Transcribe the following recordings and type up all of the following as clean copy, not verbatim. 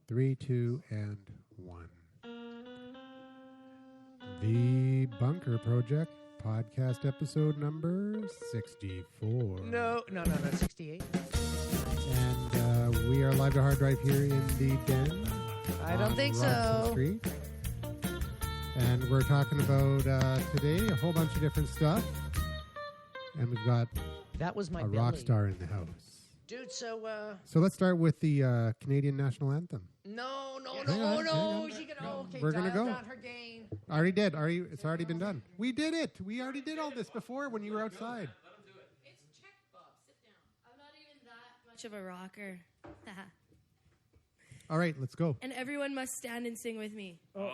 3, 2, and 1. The Bunker Project, podcast episode number 64. No, 68. And we are live to hard drive here in the Den. I don't think Robson so. Street. And we're talking about today a whole bunch of different stuff. And we've got That was my a belly. rock star in the house. Dude, so, So let's start with the Canadian national anthem. no. Hang on. She can, okay, We're gonna dial go. down her gain. I already did. It's already been done. We did it. We already did all this before when you were outside. It's check, Bob. Sit down. I'm not even that much of a rocker. All right, let's go. And everyone must stand and sing with me. Ready?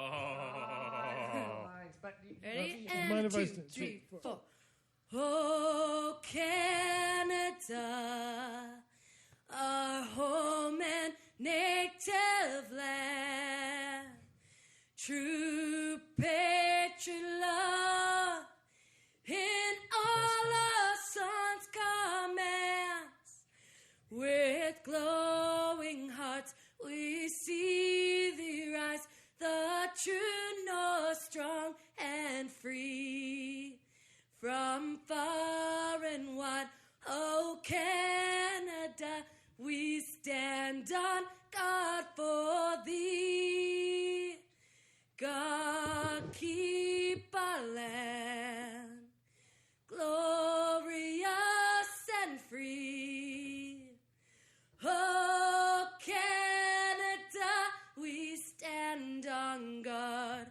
mind And if I 2, 3, 4. Oh, Canada, our home and native land, true patriot love in all our sons' commands. With glowing hearts we see thee rise, the true north, strong and free. From far and wide, oh Canada, we stand on guard for thee. God keep our land glorious and free. Oh Canada, we stand on guard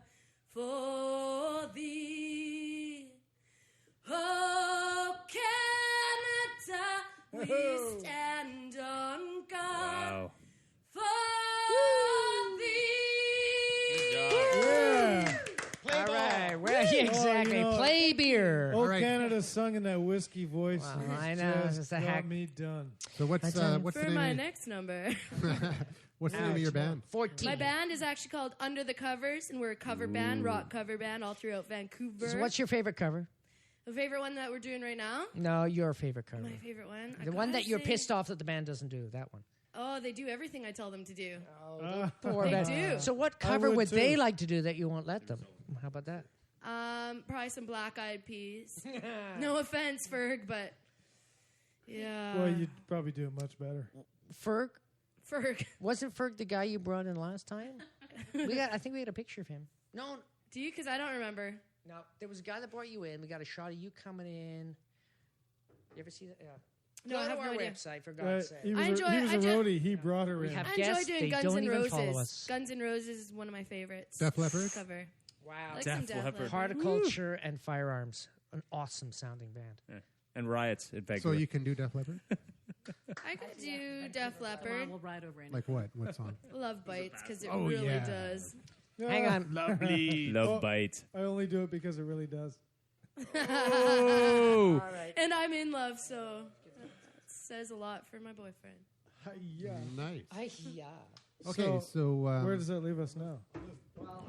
for thee. Oh Canada, we stand on guard for thee. Yeah. All right. Well, yeah, exactly. you know, Play beer. Oh, right. Canada sung in that whiskey voice. Wow, It's I know, Just it's a got hack. me done. So what's That's the For name? my of, next number. what's the name of your band? 14. My band is actually called Under the Covers, and we're a cover band, rock cover band, all throughout Vancouver. So what's your favorite cover? the favorite one that we're doing right now? No, your favorite cover. My favorite one? The one that you're pissed off that the band doesn't do, that one. Oh, they do everything I tell them to do. Poor They band. do. So what cover would would too. they like to do that you won't let them? How about that? Probably some Black Eyed Peas. No offense, Ferg, but yeah. Well, you'd probably do it much better. Ferg? Ferg. Wasn't Ferg the guy you brought in last time? I think we had a picture of him. No, Do you? Because I don't remember. no. There was a guy that brought you in. We got a shot of you coming in. You ever see that? Yeah. No, Go I to have our no idea. website, for God's sake. He was, I enjoy- he was I a ju- roadie. He brought her We in. have I guests. enjoy doing They Guns don't N' even Roses. follow us. Guns N' Roses is one of my favorites. Def Leppard? Cover. Wow. I like some Def Leppard. Horticulture and Firearms. An awesome sounding band. Yeah. And riots in Vancouver. So you can do Def Leppard? I could do Def Leppard. We'll ride over in Like what? What song? Love Bites because it Oh, really yeah. does. No, Hang on. Lovely. Love bite. I only do it because it really does. Oh. And I'm in love, so that says a lot for my boyfriend. Yeah. Nice. Yeah. Okay, so Where does that leave us now?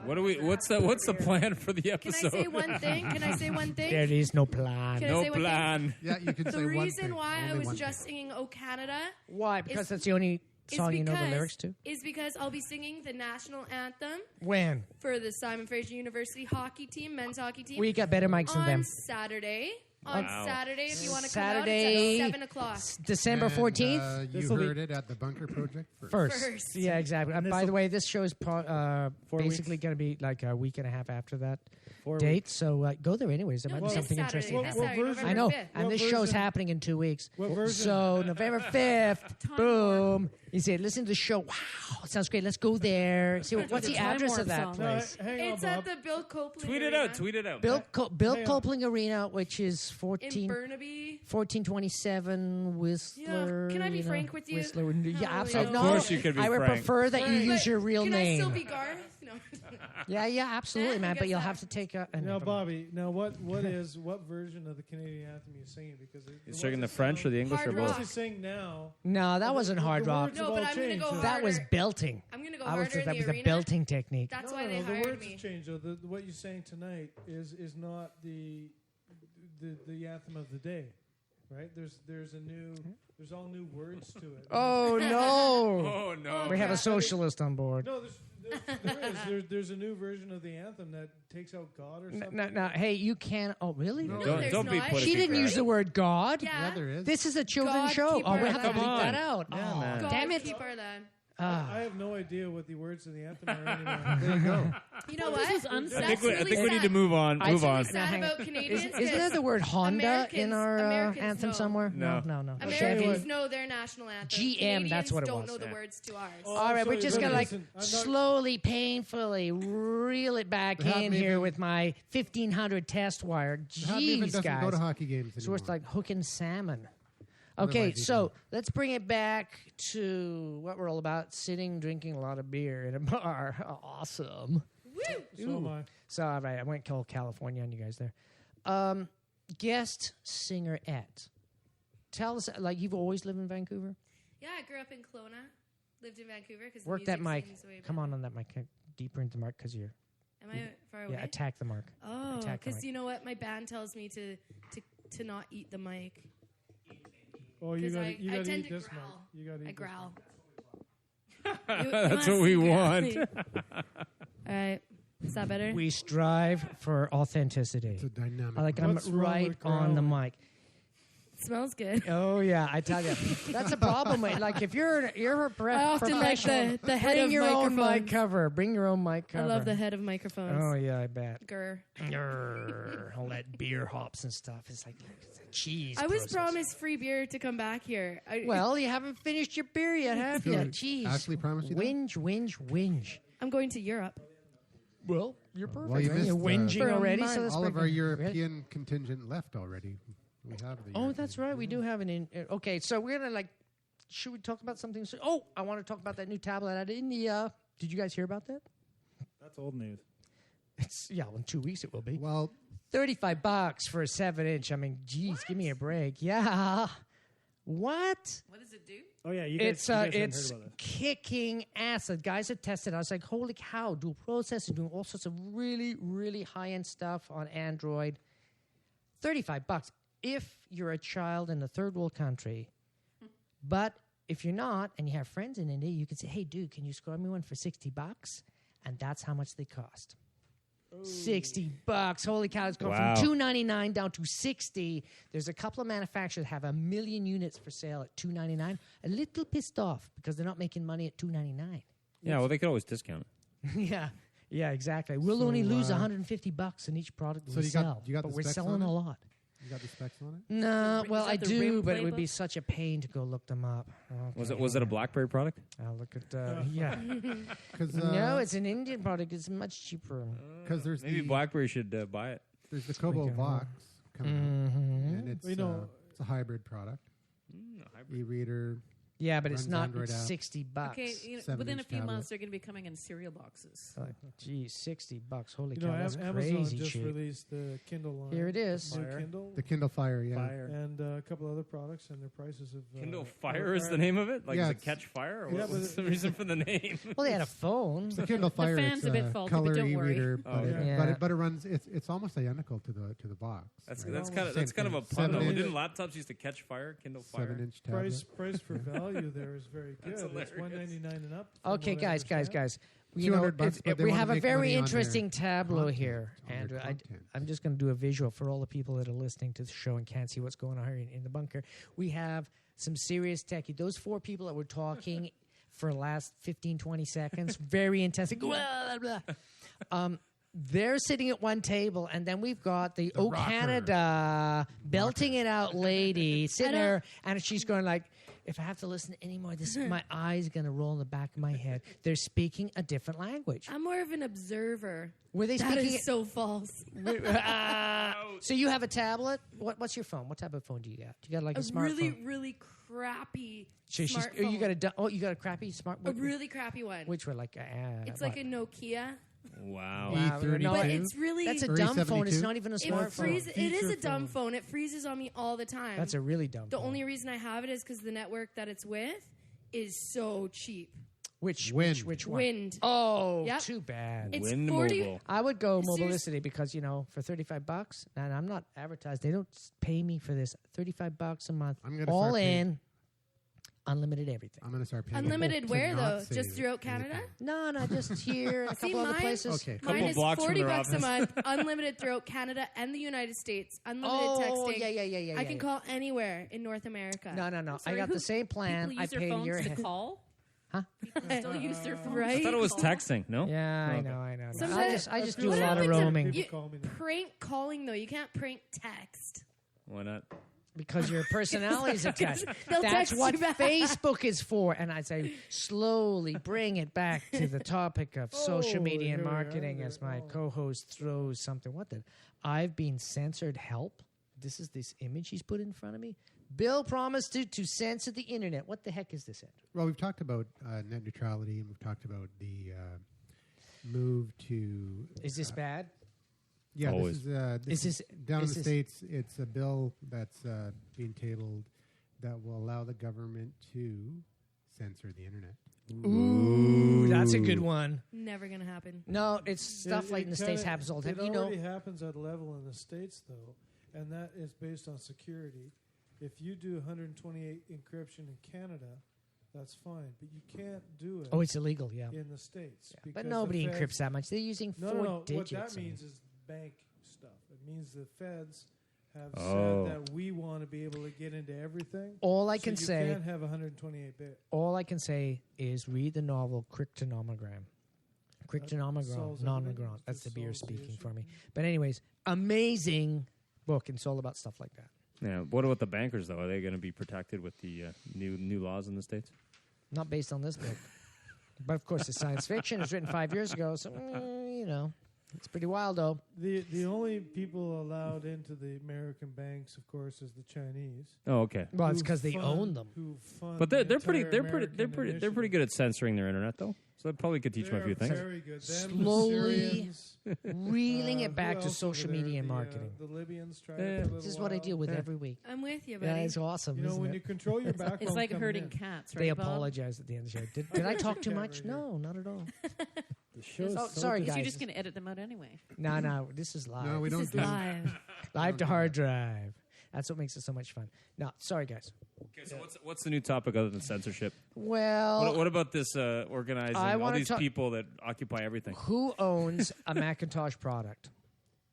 What do we? What's the plan for the Can I episode? say one thing? Can I say one thing? There is no plan. Can I No say one thing? plan. yeah, you can say The one reason thing. why I Only was one just thing. singing "Oh Canada" Why? Because It's- that's the only is song you know the because- lyrics to? is because I'll be singing the national anthem When? for the Simon Fraser University hockey team, men's hockey team, We got better mics than on them. Saturday. On Wow. Saturday, if you want to come Saturday, out, it's at 7 o'clock. December And, 14th? you This'll be- heard it at the Bunker Project first. First. Yeah, exactly. By the way, this show is 4 basically weeks. going to be like a week and a half after that 4 date. weeks. So go there anyways. There No, might be this something Saturday, interesting this happening. Saturday, version? I know. November 5th. And What this show's version? happening in 2 weeks. What version? So November 5th, boom. You say, listen to the show. Wow, it sounds great. Let's go there. See, what's the Time address Warp of that song. place? Hang on, It's Bob. at the Bill Copeland Tweet it Arena out. Tweet it out. Bill Hang on. Copeland Arena, which is in 1427 Burnaby. Whistler. Yeah. Can I be you know, frank with you? Whistler. How Yeah, will absolutely. you? Of course you could be I would frank. prefer that you use But your real can name. I still be Garth? No. Yeah, absolutely, I man. But guess you'll that- have to take a. Now, never mind. Bobby, what version of the Canadian anthem are you singing? Because You're singing the French or the English or Hard both? rock. What you sing now? No, that wasn't hard the rock. words No, have but all I'm gonna changed. go So- That was belting. I'm going to go I was harder in that the was arena. the belting technique. That's No, why they the hired words me. have changed. Though. What you're saying tonight is not the anthem of the day, right? There's all new words to it. Oh no! Oh no! We have a socialist on board. No, there's a new version of the anthem that takes out God or something. No, hey, you can't. Oh, really? No, Don't, there's don't be not. politically She didn't correct. use the word God. Yeah. Yeah, there is. This is a children's God show. keep Oh, we our have to land. bleep Come that on. out. Yeah, oh, man. God damn it! keep our land. I have no idea what the words of the anthem are anymore. There you go. You know This what? was unfair. I think we really need sad. to move on. I Move think on. Really sad hang on. about Canadians. Isn't there the word Honda in our Americans anthem know. somewhere? No. No. Americans Chevy. know their national anthem. GM, Canadians that's what it don't was. know the Yeah. words to ours. Oh, All right, we're sorry, just but gonna like listen, I'm not- slowly, painfully reel it back Hap in maybe- here with my 1500 test wire. Hap even Jeez, doesn't go to guys, hockey games it's anymore. worth like hooking salmon. Okay, Otherwise you so let's bring it back to what we're all about: sitting, drinking a lot of beer in a bar. Awesome. So am I. So, all right, I went call California on you guys there. Guest singer-ette. Tell us, like, you've always lived in Vancouver? Yeah, I grew up in Kelowna, lived in Vancouver because Work that mic. Come on that mic. Deeper into the mic because you're... Am I far away? Yeah, attack the mark. Oh, attack the because mic. you know what? My band tells me to not eat the mic. Oh, you 'Cause got I to eat tend to this growl. one. You got to eat I this growl. That's what we want. All right. Is that better? We strive for authenticity. It's a dynamic. I like I'm What's wrong right with on the growling? mic. Smells good. Oh yeah, I tell you, that's a problem. Like if you're a I often like professional, the head bring of your own mic microphones. cover. Bring your own mic I cover. love the head of microphones. Oh yeah, I bet. Grr. Grr, all that beer hops and stuff. It's like it's a cheese. I was process. promised free beer to come back here. Well, you haven't finished your beer yet, have you? Good. Jeez. Ashley promised you that? Whinge. I'm going to Europe. Well, you're perfect. Well, you man. You're missed, whinging For a already. month. So let's All of break our it. European contingent left already. We have the. Oh, European. that's right. We do have an in. Okay, so we're gonna like. Should we talk about something? Oh, I want to talk about that new tablet out of India. Did you guys hear about that? That's old news. It's well, in 2 weeks it will be. Well, $35 for a 7-inch. I mean, geez, give me a break. Yeah. What? What does it do? Oh yeah, you guys, It's you guys hadn't it's heard about this. kicking ass. The guys have tested it. I was like, holy cow, dual processing, doing all sorts of really, really high end stuff on Android. $35. If you're a child in a third world country, but if you're not and you have friends in India, you can say, hey, dude, can you score me one for $60? And that's how much they cost. $60. Holy cow, it's gone Wow. from $299 down to $60. There's a couple of manufacturers that have 1 million units for sale at $299. A little pissed off because they're not making money at $299. Yeah, well, they could always discount it. yeah, exactly. We'll So, only lose $150 in each product so we you sell, got- you got but the we're specs selling on a it? lot. you got the specs on it. No, Is well, that I the do, RIM but it would be playbook? such a pain to go look them up. Was Okay, it a hold on. BlackBerry product? I'll look at yeah. Because No, it's an Indian product. It's much cheaper. there's Maybe the BlackBerry should buy it. there's the Kobo Speaking of- Vox coming out, and it's We know- it's a hybrid product. E-reader. Yeah, but it's Runs not Android app. $60. Okay, you know, 7-inch within a few tablet. months they're going to be coming in cereal boxes. Geez, $60. Holy You know, cow, that's Amazon crazy just cheap. released the Kindle line. Here it is. New Fire. Kindle. The Kindle Fire, yeah. Fire. And a couple other products, and their prices have. Kindle Fire is the name of it? Like, Yeah, does it it's- catch fire? Or Yeah, what's but the reason for the name? Well, they had a phone. The Kindle Fire. fan's It's a bit faulty, but color don't worry. e-reader, Oh, but, okay. Yeah. but it runs. It's almost identical to the box. That's right? that's Well, kind of same that's kind of a thing. pun. Though. 7-inch. Didn't laptops used to catch fire? Kindle Fire. 7-inch tablet. price for value there is very good. That's It's hilarious. $199 and up. from Okay, what I guys. understand. You know, $200, but they we wanna have a make very money on their interesting tableau content, here, on their Andrew. content. I'm just going to do a visual for all the people that are listening to the show and can't see what's going on here in the bunker. We have some serious techie. Those 4 people that were talking for the last 15, 20 seconds, very intense. Blah, blah, blah. They're sitting at one table, and then we've got the O rocker. Canada belting it out lady sitting I don't- there, and she's going like, if I have to listen anymore, this my eyes going to roll in the back of my head. They're speaking a different language. I'm more of an observer. Were they That speaking? is so false. So you have a tablet. What's your phone? What type of phone do you got? Do you got like a A smartphone? really, really crappy So she's- smartphone. you got a crappy smart. a really crappy one. Which one? Like It's like a Nokia. Wow. Wow, E32. no, But it- it's really that's a Or dumb phone. It's E72? not even a it smartphone. freezes. It is a Feature dumb phone. phone. It freezes on me all the time. That's a really dumb. the phone. only reason I have it is because the network that it's with is so cheap. Which Wind. which one? Wind. Oh, Yep. too bad. It's Wind 40 Mobile. I would go Serious- Mobilicity because, for $35, and I'm not advertised. They don't pay me for this. $35 a month, I'm gonna all start paying- in, unlimited everything. I'm going to start paying. Unlimited to where, not though? Just save throughout Canada? anything. No, just here and a See, couple other mine- places. Okay. Couple Mine is blocks from $40 their a office. month, unlimited throughout Canada and the United States. Unlimited Oh, texting. yeah. I can call anywhere in North America. No. I Sorry, got who- the same plan. People I use their paid a phones year to ahead. call. Huh? People still use their phones. Right? I thought it was Call. texting. No. Yeah, I Okay. know. No, Sometimes- I just That do a What feels lot of happens if roaming People You- call me that. Prank calling, though. You can't prank text. Why not? because your personality is attached. They'll That's text what you back. Facebook is for. And I say, slowly bring it back to the topic of social Oh, media and here we are marketing there. as my Oh. co-host throws something. What the? I've been censored. Help. This is this image he's put in front of me. Bill promised to censor the internet. What the heck is this, Andrew? Well, we've talked about net neutrality, and we've talked about the move to. Is this bad? Yeah, Always. this Is is down in is the this- States. It's a bill that's being tabled that will allow the government to censor the internet. Ooh, that's a good one. Never going to happen. No, it's stuff like in the States kinda- happens all the time. It You know, already happens at level in the States, though, and that is based on security. If you do 128 encryption in Canada, that's fine, but you can't do it oh, it's illegal, yeah. in the States. But because nobody the encrypts feds- that much. They're using No, four no, no. digits. What that and- means is bank stuff. It means the feds have Oh. said that we want to be able to get into everything. all I so can you say, can't have 128 bit. all I can say is read the novel Cryptonomogram. Cryptonomogram, solves everything. nomogram. That's the Just beer solves the speaking issue. for me. But anyways, amazing book, and it's all about stuff like that. Yeah. What about the bankers though? Are they going to be protected with the new laws in the States? Not based on this book, but of course it's science fiction. It was written 5 years ago, so it's pretty wild though. The only people allowed into the American banks, of course, is the Chinese. Oh, okay. Well, it's who because they fund- own them. Who fund But the they're pretty entire they're pretty American they're pretty good initiative. at censoring their internet though. So they probably could teach them a few They're things. Very good. Them, Slowly the Syrians, Reeling who it back to else social over there? media and The, marketing. The Libyans tried Yeah. it for a little This is what I while. deal with Yeah. every week. I'm with you, buddy. Yeah, it's awesome. You know, isn't when it? you control your backbone, It's like coming herding in. cats, right, They Bob? apologize at the end of the show. Did I talk too Yeah, much? right here. No, not at all. The show's Oh, so sorry, good. Because you're guys. just going to edit them out anyway. No, this is live. No, we This don't is do live. Live to do hard drive. That's what makes it so much fun. No, sorry, guys. Okay, so what's the new topic other than censorship? Well, What about this organizing I all wanna these talk- people that occupy everything? who owns a Macintosh product?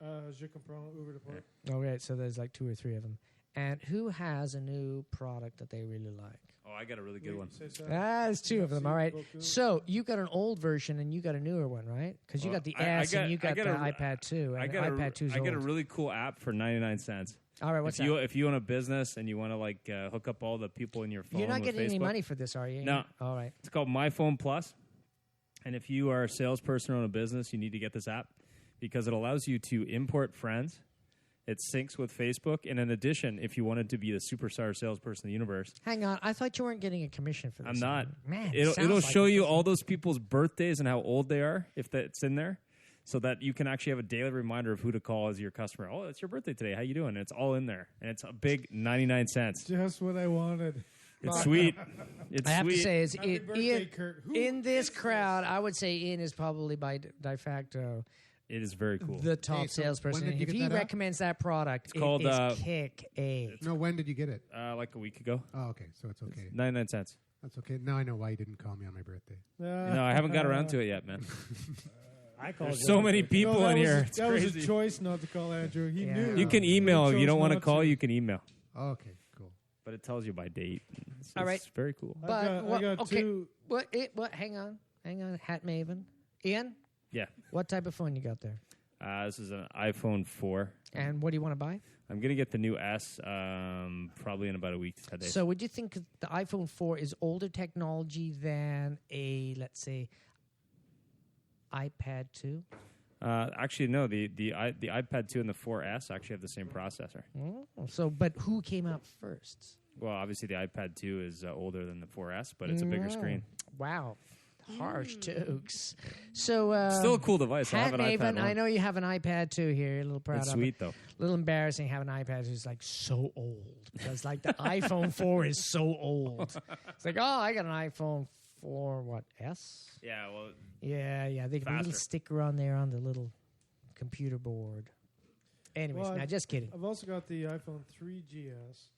Je comprends, over the port. Okay, so there's like 2 or 3 of them. And who has a new product that they really like? Oh, I got a really good one. There's 2 of them, all right. So you got an old version and you got a newer one, right? Because you Well, got the I S and got- you got I got the a- iPad 2. I And got iPad 2 is I got a old. really cool app for 99 cents. All right, what's if you that? if you own a business and you want to like hook up all the people in your phone You're not with getting any Facebook, money for this, are you? No. All right. It's called My Phone Plus. And if you are a salesperson or own a business, you need to get this app because it allows you to import friends. It syncs with Facebook. And in addition, if you wanted to be the superstar salesperson in the universe, Hang on. I thought you weren't getting a commission for this. I'm not. Man, It'll sounds like show it. you all those people's birthdays and how old they are if that's in there, so that you can actually have a daily reminder of who to call as your customer. Oh, it's your birthday today. How you doing? And it's all in there, and it's a big 99 cents. Just what I wanted. It's sweet. It's I have sweet. to say, is Happy birthday, Ian, Kurt. Who in this is crowd, I would say Ian is probably by de facto It is very cool. the top Hey, so salesperson. when did you If get he that app? recommends that product, It's called, is kick A. No, when did you get it? Like a week ago. Oh, okay, so it's okay. 99 cents. That's okay. Now I know why you didn't call me on my birthday. No, I haven't got around to it yet, man. I called There's so many people in here. It's that was crazy. a choice not to call Andrew. He Yeah. knew. You can email if you chose don't want to not call. to. You can email, Okay, cool. but it tells you by date. It's, All right. it's very cool. I But got, what- I got okay. two. What? Hang on. Hat Maven. Ian, Yeah. what type of phone you got there? This is an iPhone 4. And what do you want to buy? I'm gonna get the new S probably in about a week to 10 days. So, would you think the iPhone 4 is older technology than a, let's say, iPad 2? Actually, no. The iPad 2 and the 4S actually have the same processor. Oh, so, but who came out first? Well, obviously the iPad 2 is older than the 4S, but it's a bigger screen. Wow. Harsh jokes. So, Still a cool device. I Hat have an iPad Maven, 1. I know you have an iPad 2 here. You're a little proud It's of sweet it. though. A little embarrassing having an iPad who's like so old because like the iPhone 4 is so old. It's like, oh, I got an iPhone S? Yeah, well, Yeah. They got a little Faster. sticker on there on the little computer board. Anyways, Well, now just kidding. I've also got the iPhone 3GS,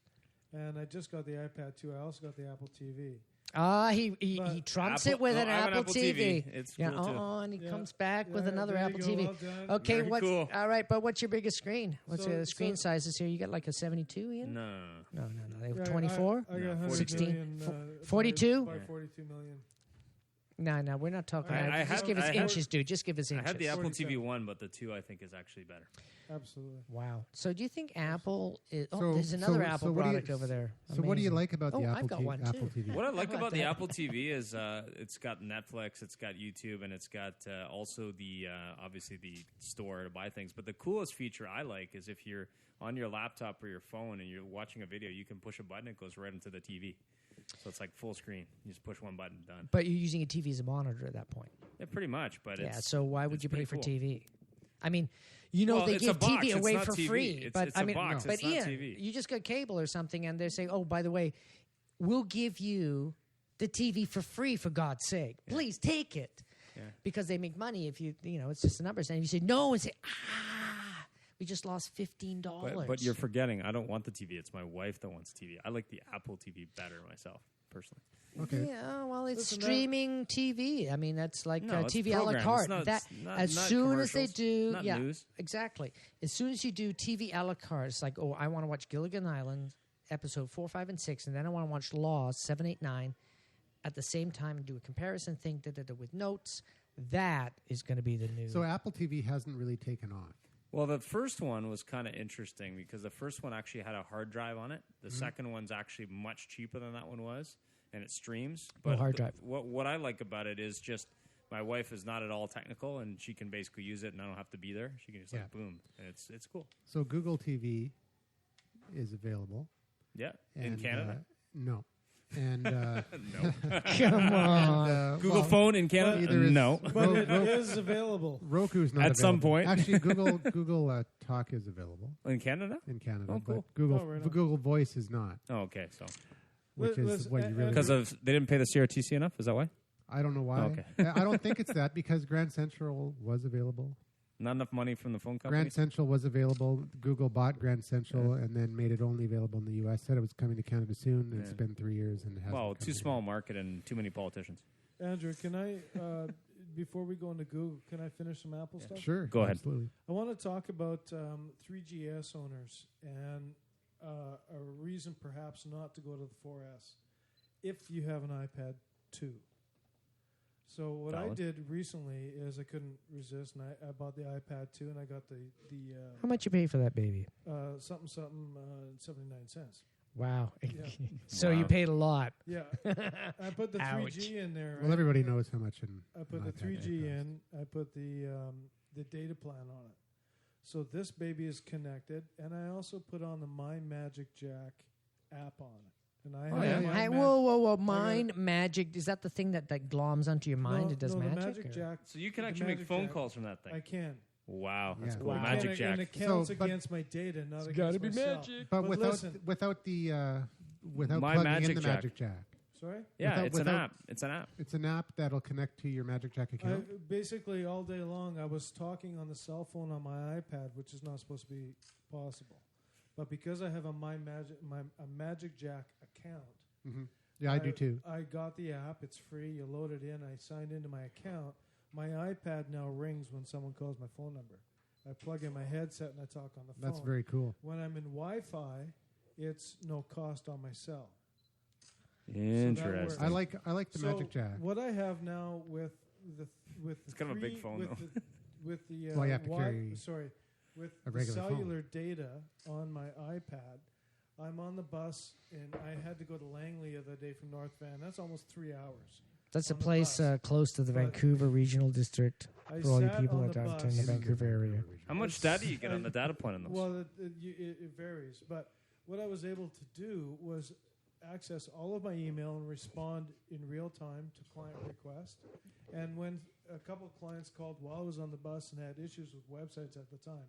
and I just got the iPad 2. I also got the Apple TV. He But trumps Apple- it with no, an I have an Apple Apple TV. TV. It's Yeah, cool, too. and he Yeah. comes back with Yeah, another there you Apple go, TV. well done. Okay, Very what's cool. all right? But what's your biggest screen? What's So- the screen so- sizes here? You got like a 72, Ian? no. No. They have Yeah, 24. I got No, 100 16. million, 42? by Yeah. 42 million. No, we're not talking. I just had- give us I had- inches, dude. Just give us I inches. had the Apple 47. TV 1, but the 2 I think is actually better. Absolutely. Wow. So do you think Apple is? Oh, So- there's another so- Apple so what do you- product over there. So what do you Amazing. like about the Oh, I've Apple, got one, Apple too. TV? What I like How about about the that? Apple TV is it's got Netflix, it's got YouTube, and it's got also the obviously the store to buy things. But the coolest feature I like is if you're on your laptop or your phone and you're watching a video, you can push a button, it goes right into the TV. So it's like full screen. You just push one button, done. But you're using a TV as a monitor at that point. Yeah, pretty much. But Yeah. it's, So why would it's you pay pretty for cool. TV? I mean, you know Well, they it's a give box, TV it's away not for TV. free. It's- But it's I a mean, box, but it's not Ian, TV. you just got cable or something, and they say, "Oh, by the way, we'll give you the TV for free. For God's sake, please take it." Yeah. Because they make money if it's just the numbers. And if you say no and say, we just lost $15. But you're forgetting, I don't want the TV. It's my wife that wants TV. I like the Apple TV better myself, personally. Okay. Yeah, well, it's Listen, streaming TV. I mean, that's like No, it's TV a la programs. carte. It's not- That it's not- as not soon as they commercials, do, not yeah, news. exactly. As soon as you do TV a la carte, it's like, oh, I want to watch Gilligan Island episode 4, 5, and 6, and then I want to watch Law 7, 8, 9 at the same time and do a comparison thing with notes. That is going to be the new. So Apple TV hasn't really taken off. Well, the first one was kind of interesting because the first one actually had a hard drive on it. The second one's actually much cheaper than that one was, and it streams. But hard drive. What I like about it is just my wife is not at all technical, and she can basically use it, and I don't have to be there. She can just Yeah. like boom, and it's cool. So Google TV is available. Yeah, in And, Canada, no. And no. Come on. Google well, Phone in Canada, either is- no. But it is available. Roku's not At some available. point. Actually, Google Talk is available In Canada? in Canada, Oh, cool. but Google Oh, right on. Google Voice is not, Oh, okay. So which is Listen, what you really. because of they didn't pay the CRTC enough, is that why? I don't know why. Oh, okay. I don't think it's that because Grand Central was available. Not enough money from the phone company. Grand Central was available. Google bought Grand Central and then made it only available in the U.S. Said it was coming to Canada soon. And It's Yeah. been 3 years and it hasn't. Well, come too here. small market and too many politicians. Andrew, can I, before we go into Google, can I finish some Apple stuff? Sure, Go ahead. Absolutely. I want to talk about 3GS owners and a reason perhaps not to go to the 4S if you have an iPad 2. So what I Valid. did recently is I couldn't resist, and I bought the iPad 2, and I got the How much you pay for that baby? something 79 cents. Wow. Yeah. So Wow. you paid a lot. Yeah, I put the Ouch. 3G in there. Well, everybody knows how much I put an the iPad 3G costs. in. I put the data plan on it. So this baby is connected, and I also put on the My Magic Jack app on it. And I Oh, have yeah. My Hey, Ma- whoa. got Mind magic. Is that the thing that gloms onto your mind? No, It does no, magic? The Magic or- Jack. So you can The actually make Magic phone Jack. calls from that thing. I can. Wow, that's Yeah. cool. Wow. Magic And Jack. it counts So, but- against my data, not It's against gotta be myself. magic. But But without listen. without the without My plugging Magic in the Jack. Magic Jack. Sorry. Yeah, without- it's an without- app. It's an app. It's an app that'll connect to your Magic Jack account. Basically, all day long, I was talking on the cell phone on my iPad, which is not supposed to be possible. But because I have a Magic Jack account, hmm Yeah, I do too. I got the app. It's free. You load it in. I signed into my account. My iPad now rings when someone calls my phone number. I plug in my headset and I talk on the phone. That's very cool. When I'm in Wi-Fi, it's no cost on my cell. Interesting. I like the So Magic Jack. What I have now with the It's kind of a big phone, with though. with the Well, you have to carry with a the regular phone. cellular data on my iPad. I'm on the bus and I had to go to Langley the other day from North Van. That's almost 3 hours. That's a on the place bus. close to the But Vancouver Regional District I for all you sat people on that the are in the bus. Vancouver area. How much data you get on the data plan in those? Well, it varies. But what I was able to do was access all of my email and respond in real time to client requests. And when a couple of clients called while I was on the bus and had issues with websites at the time,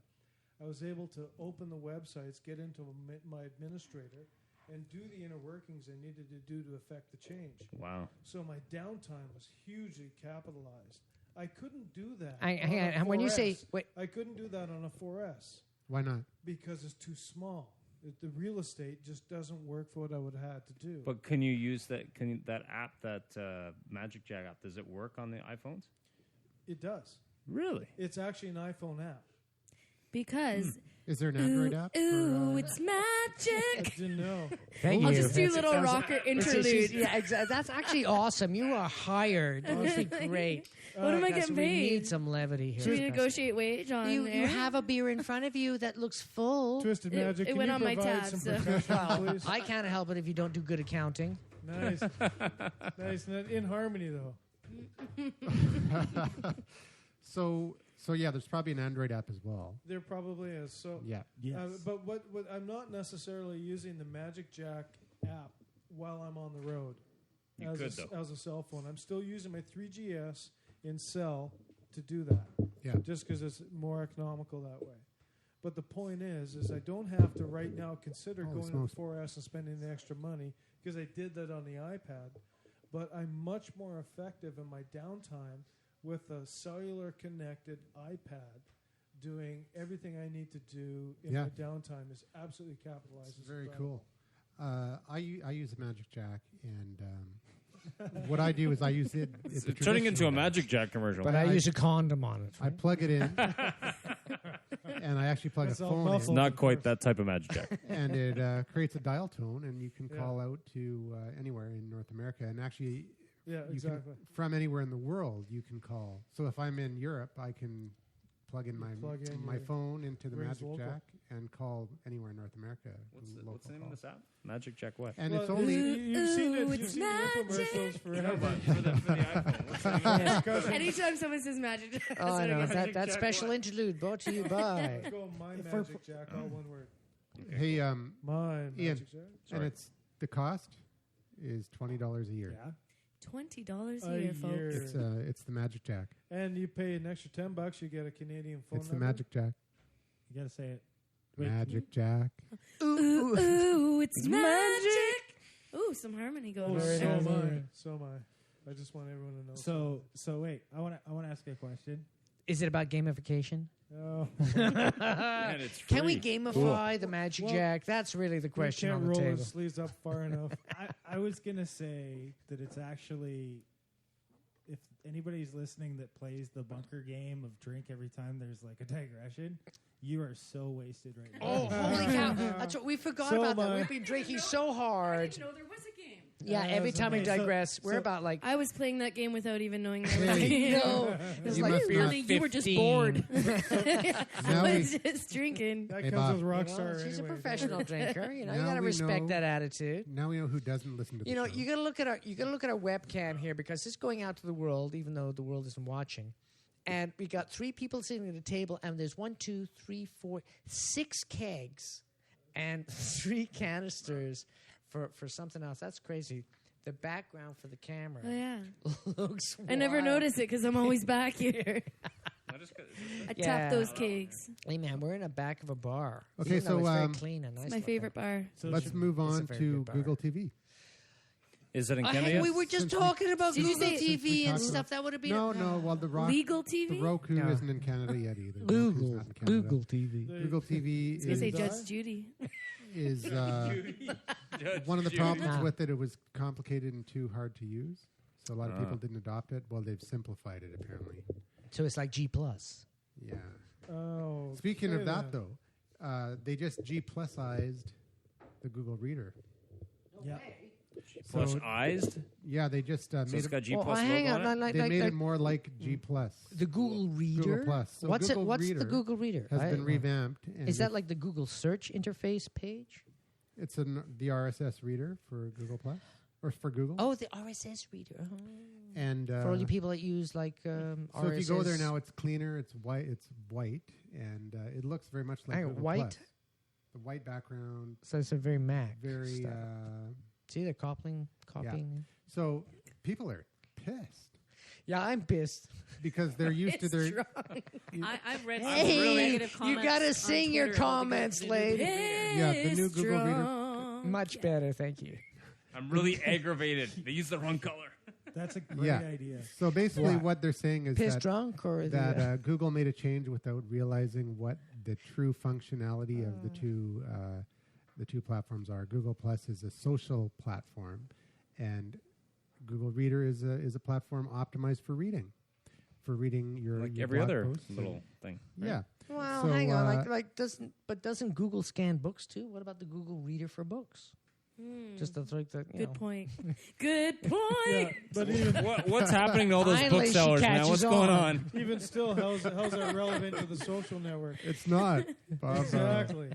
I was able to open the websites, get into my administrator, and do the inner workings I needed to do to affect the change. Wow. So my downtime was hugely capitalized. I couldn't do that. Hang on on. a And when you 4S. say wait, I couldn't do that on a 4S Why not? because it's too small. The real estate just doesn't work for what I would have had to do. But can you use that? That app, that Magic Jack app, does it work on the iPhones? It does. Really? It's actually an iPhone app. Because Is there an Android app? ooh, for, it's I magic. didn't know. thank I'll you. just do That's- little rocker interlude. Yeah, exactly. That's actually awesome. You are hired. Honestly, great. What am I Guys, getting we need paid? some levity here. Should we negotiate wage on You there? have a beer in front of you that looks full. Twisted It- Magic, it can went you on my provide tab, some so- professional, please? I can't help it if you don't do good accounting. Nice. Nice. In harmony, though. So yeah, there's probably an Android app as well. There probably is. So, Yeah. Yes. but what I'm not necessarily using the Magic Jack app while I'm on the road. You as could, a, though. as a cell phone. I'm still using my 3GS in cell to do that. Yeah. Just because it's more economical that way. But the point is I don't have to right now consider Holy going smokes. to the 4S and spending the extra money because I did that on the iPad. But I'm much more effective in my downtime with a cellular connected iPad doing everything I need to do in Yeah. my downtime is absolutely capitalized. It's very cool. I use a Magic Jack, and what I do is I use it. It's a Turning into traditional a way. Magic Jack commercial. But I use a condom on it. I plug it in, and I actually plug That's a all phone muffled. in, Not quite that type of Magic Jack. and it creates a dial tone, and you can Yeah. call out to anywhere in North America, and actually, Yeah, you exactly. can, from anywhere in the world, you can call. So if I'm in Europe, I can plug in my Plug in my your phone into the rings Magic local. Jack and call anywhere in North America. What's the name call. of this app? Magic Jack what? And Well, it's only you've seen it. Ooh, You've it's seen the infomercials for No, everything. but for the iPhone. What's the name of it? Anytime someone says magic, that's Oh, what I I know. get. That special interlude brought to you by. Let's go my Magic Jack, all one word. hey, My Ian, Magic Jack. and it's the cost is $20 a year. Yeah. $20 A a year, folks. It's the Magic Jack. And you pay an extra $10, you get a Canadian phone It's the number. Magic Jack. You gotta say it. Wait, Magic Jack. Ooh, ooh, it's magic. Ooh, some harmony Oh, going so on. am I. So am I. I just want everyone to know. So wait, I want to ask you a question. Is it about gamification? Oh, And it's free. Can we gamify the Magic Well, Jack? That's really the question can't on the roll table. his sleeves up far enough. I was gonna say that it's actually, if anybody's listening that plays the bunker game of drink every time there's like a digression, you are so wasted right now. Oh, holy cow. That's what we forgot So about that. am I. We've been drinking so hard. know there was a game. Yeah, every time we okay, so- digress, we're about like. I was playing that game without even knowing there was a Hey. game. No, it's You like must beer not- You were just 15. bored. Now I we- was just drinking. That Hey, comes Bob. with You know, Rockstar she's a anyway. professional drinker. You know, you Now gotta we respect know- that attitude. Now we know who doesn't listen to the You know, show. you gotta look at our webcam here because it's going out to the world, even though the world isn't watching. And we got 3 people sitting at a table, and there's 1, 2, 3, 4, 6 kegs, and 3 canisters for something else. That's crazy. The background for the camera Oh, yeah. looks. I never wild. noticed it because I'm always back here. No, just 'cause- I Yeah. tap those cakes. Hey man, we're in the back of a bar. Okay, Even though so, it's very um, clean and nice. It's my looking. favorite bar. So Let's should- move It's a on very to good bar. Google TV. Is it in Oh, Canada? hey, yet? we were just Since we- talking about Did you Google say- Since we TV and talked stuff. about- That would have been No, well, the Legal TV? Roku No. isn't in Canada yet either. Roku's not in Canada. TV. Google TV I was gonna say is, Judge Judy. is Judge one of the Judy. problems Nah. with it. It was complicated and too hard to use, so a lot of Ah. people didn't adopt it. Well, they've simplified it apparently. So it's like G plus. Yeah. Oh, Speaking of okay that, then. though, they just G+ized the Google Reader. Yeah. Plus So, eyes. yeah, they just So made it's it. got G Well, plus hang logo on, on it? like, They made like it more like G+. the Google Reader. Plus. So What's Google it? What's Reader the Google Reader? has been revamped. And Is that like the Google search interface page? it's the RSS reader for Google Plus or for Google? Oh, the RSS reader. Oh. And For all you people that use like so RSS. if you go there now, it's cleaner. It's white. And it looks very much like Hang on, Google white? Plus. The white background, So it's a very Mac. very. style. See, they're copying. So people are pissed Yeah, I'm pissed. because they're used to It's their. strong. I've read Hey, some negative you comments. gotta on sing your Twitter about the comments, Google lady. Reader. Yeah, the new It's Google Reader. strong. Much better, thank you. I'm really aggravated. They used the wrong color. That's a great Yeah. idea. So basically, What? what they're saying is Piss that drunk or Google made a change without realizing what the true functionality of the two platforms are. Google Plus is a social platform, and Google Reader is a platform optimized for reading your Like your every blog other posts and- little thing. right? Yeah. Well, So, hang on. Doesn't Google scan books too? What about the Google Reader for books? Just to like the Good point. Good point. Yeah, but even What's happening to all those Finally, she booksellers, man? catches What's going on. on? even still, how's that relevant to the social network? It's not, Bob. Exactly.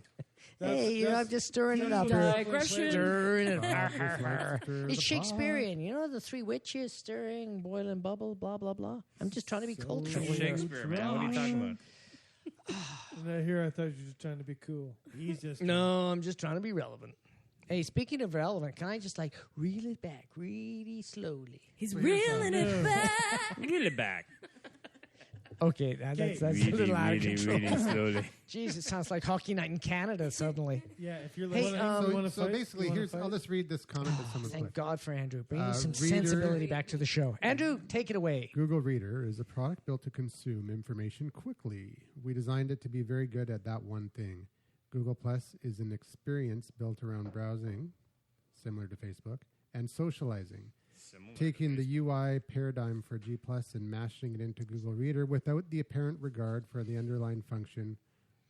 Hey, I'm just stirring it up. Digression. Stirring it. Stir It's the Shakespearean. You know the three witches stirring, boiling bubble, blah blah blah. I'm just trying to be cultural. here. Shakespeare, man. What are you talking about? And here I thought you were just trying to be cool. He's just No, I'm just trying to be relevant. Hey, speaking of relevant, can I just like reel it back really slowly? He's reeling it back. Really back. Okay, that's a little out of control. slowly. Jeez, it sounds like hockey night in Canada suddenly. Yeah, if you're Hey, listening, um, you wanna So fight? basically, You wanna here's fight? I'll just read this comment that someone Thank put. God for Andrew, bringing some Reader- sensibility back to the show. Andrew, take it away. Google Reader is a product built to consume information quickly. We designed it to be very good at that one thing. Google Plus is an experience built around browsing, similar to Facebook, and socializing. Taking the UI paradigm for G Plus and mashing it into Google Reader without the apparent regard for the underlying function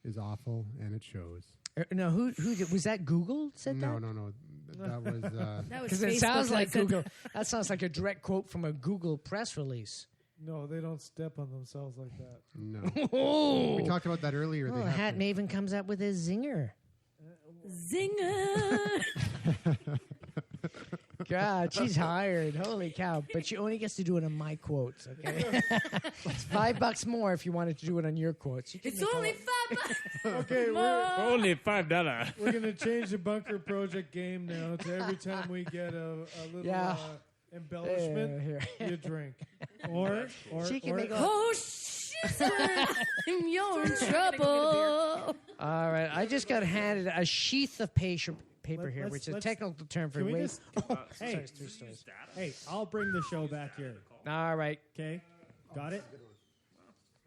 is awful, and it shows. No, who did, was that Google said No, that? no. That was That was Because it Facebook sounds that like said Google. That sounds like a direct quote from a Google press release. No, they don't step on themselves like that. no. Oh, We talked about that earlier. well, They have Hat to- Maven comes up with a zinger. Zinger. God, she's hired. Holy cow! But she only gets to do it on my quotes. Okay, it's $5 more if you wanted to do it on your quotes. You can It's make only all- $5. Okay, Only $5. we're gonna change the bunker project game now to every time we get a little Yeah. embellishment, here. you drink. or She can or make all. Oh, shit. You're in trouble. All right, I just got handed a sheath of paper here, let's- which is a let's- technical term for can we wait. just hey, Sorry, it's two stories. hey, I'll bring the show back here. All right. Okay, got it.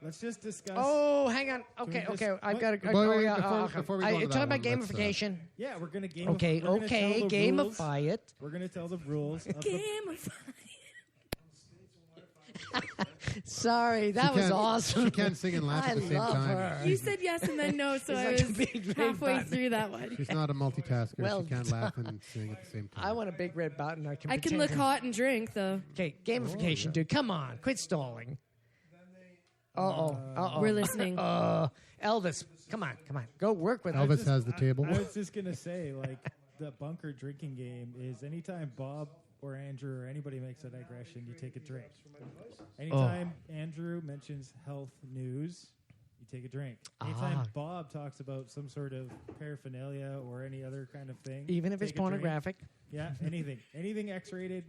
Let's just discuss. Oh, hang on. we Okay, just- okay. I've what? got to. Wait, wait, before we go on to You're that talking about one, let's, gamification. Yeah, we're gonna game. Okay, we're gonna okay. tell the rules. Gamify it. We're gonna tell the rules. Of the, Game of Sorry, that was can't- awesome. She can't sing and laugh I at the same love time. her. You said yes and then no, so It's I like a was big red halfway button. through that one. She's not a multitasker. Well she can't laugh and sing at the same time. I want a big red button. I can. I can pretend look to- hot and drink, though. Okay, gamification, dude. Come on, quit stalling. Uh-oh. We're listening. Elvis, come on. Go work with Elvis us. has the table. I was just gonna say, like, the bunker drinking game is anytime Bob or Andrew or anybody makes a digression, you take a drink. Anytime Andrew mentions health news, you take a drink. Anytime Bob talks about some sort of paraphernalia or any other kind of thing, Even if it's take a drink. pornographic. Yeah, anything X-rated,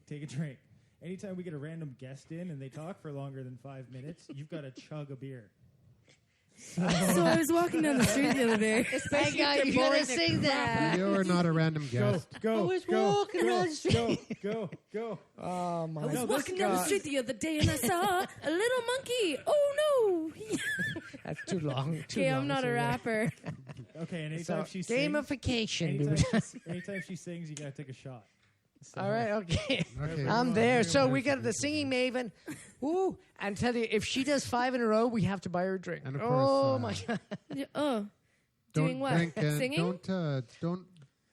take a drink. Anytime we get a random guest in and they talk for longer than 5 minutes, you've got to chug a beer. So I was walking down the street the other day. Hey, guys, you gotta sing that. You're not a random Go, guest. go, I was go, walking go, down the street. go. Oh, my I was No, this walking down the guy- street the other day and I saw a little monkey. Oh no! That's too long. Okay, I'm not a rapper. Okay, and So, anytime she sings, gamification, anytime dude. anytime she sings, you got to take a shot. So- All right, okay. Okay. I'm there. So we got the singing maven. Ooh, and tell you, if she does 5 in a row, we have to buy her a drink. And of oh, course, my God. Oh, Don't doing what? drink and Singing? don't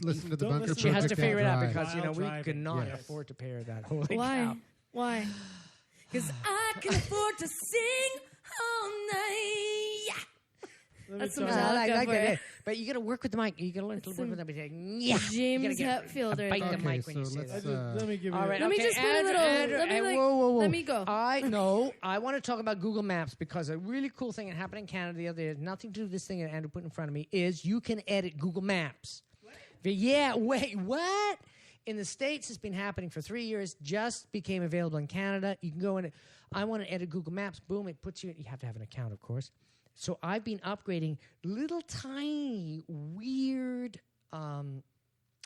listen to the Don't bunker. listen to She has to Project figure it out Drive. because, you know, we While could not driving. Yes. afford to pay her that. Holy Why? cow. Why? Because I can afford to sing all night. Yeah. That's some No, I like Metallica for that. you. But you got to work with the mic. You got to learn to work Some with everything. Yeah. James get Hetfield a right bite there. the Okay, mic when you so say let's, that. Let me give you All right, Let me okay, just put a Andrew, little- Andrew, let me, hey, like- whoa. let me go. I know. I want to talk about Google Maps because a really cool thing that happened in Canada the other day, nothing to do with this thing that Andrew put in front of me, is you can edit Google Maps. Yeah, wait, what? In the States, it's been happening for 3 years, just became available in Canada. You can go in, I want to edit Google Maps, boom, it puts you have to have an account, of course. So I've been upgrading little tiny weird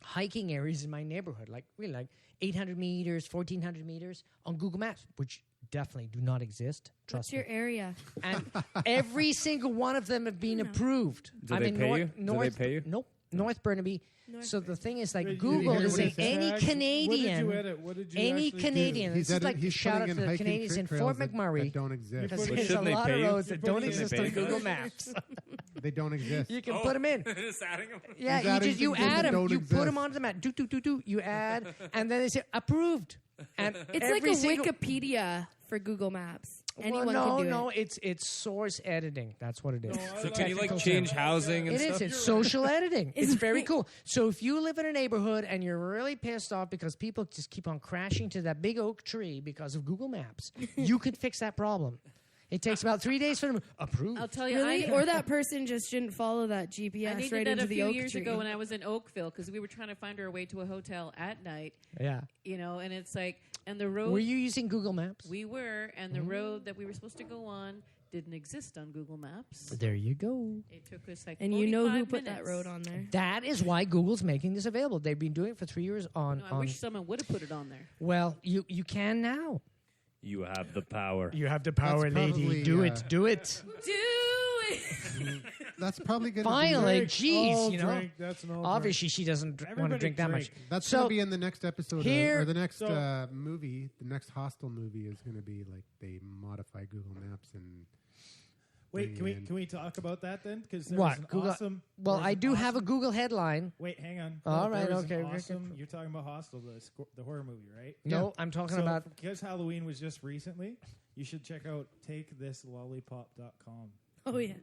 hiking areas in my neighborhood, like really like 800 meters, 1,400 meters on Google Maps, which definitely do not exist. Trust What's your me. area? And every single one of them have been approved. Do they pay you? Do they pay you? Nope. North Burnaby. North So the thing is, like, Wait, Google hear is what he saying said? any What did Canadian, you edit? What did you any actually Canadian. do? This is like he's shout out putting to the hiking Canadians in trails Fort that McMurray. don't exist. Because But there's a shouldn't they lot pay of you? roads that don't putting it in exist on Facebook? Google Maps. They don't exist. You can put them in. Just adding them. Yeah, He's you adding just you things that add them, don't you put exist. them onto the map. Do. You add, and then they say approved. And It's every like a single, Wikipedia for Google Maps. Anyone well, can do no, it. it's source editing. That's what it is. I So like can you like technical change term. housing and It is. stuff? It's social editing. It's very it? cool. So if you live in a neighborhood and you're really pissed off because people just keep on crashing to that big oak tree because of Google Maps, you could fix that problem. It takes about 3 days for them to approve. I'll tell you, Really? Or that person just shouldn't follow that GPS I needed right that into a the few oak years tree. ago when I was in Oakville because we were trying to find our way to a hotel at night, Yeah. you know, and it's like, and the road Were you using Google Maps? we were, and the road that we were supposed to go on didn't exist on Google Maps. There you go. It took us like And you know who 45 put that minutes. road on there. That is why Google's making this available. They've been doing it for 3 years on. No, I on wish someone would have put it on there. well, you can now. You have the power. You have the power, lady. Do it. Do it. Do it! That's probably going to Finally, Drink, jeez, all you know. drink, that's an all Obviously, she doesn't want to Everybody drink that much. drink. That's So, going to be in the next episode here- or the next so- movie. The next Hostel movie is going to be like they modify Google Maps and Wait, bring it in. can we talk about that then? Because What? an Google- awesome. Well, there's I an do have a awesome- Google headline. Wait, hang on. All There right, was an okay, okay, Awesome. okay. You're talking about Hostel, the horror movie, right? No, I'm talking So, about. because Halloween was just recently, you should check out takethislollipop.com. Oh, yeah.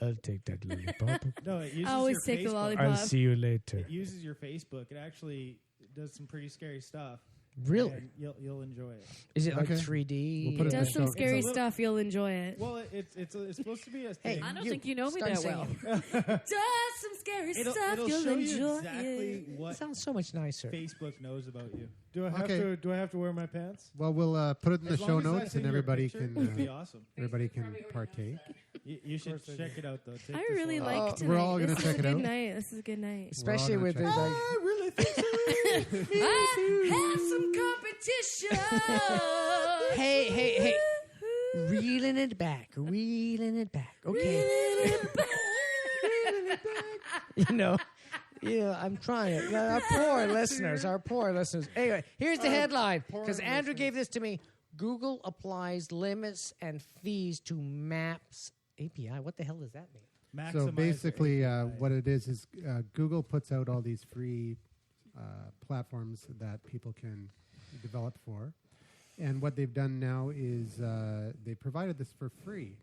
I'll take that lollipop. No, it uses I always your take the Facebook. lollipop. I'll see you later. It uses your Facebook. It actually does some pretty scary stuff. Really? And you'll enjoy it. Is it like Okay. 3D? We'll put it in Does the some show. scary It's a little- stuff, you'll enjoy it. Well, it's supposed to be a Hey, thing. I don't You think you know me start that well. singing. Does some scary stuff, It'll you'll show you enjoy exactly it. It what sounds so much nicer. Facebook knows about you. Do I have Okay. to? Do I have to wear my pants? Well, we'll put it in the As show long as notes that's in and your everybody picture, can it'd be awesome. everybody can partake. You should course I check do. it out though. Take I this really one. like Oh, tonight. we're all gonna This is check a it good out. night. This is a good night. Especially gonna with the check it out. like, I really think so. I have some competition. hey, reeling it back, okay. you know, I'm trying it. Our poor listeners. Anyway, here's the headline because Andrew gave this to me. Google applies limits and fees to Maps API. What the hell does that mean? Maximize So the basically, API. what it is Google puts out all these free platforms that people can develop for. And what they've done now is they provided this for free.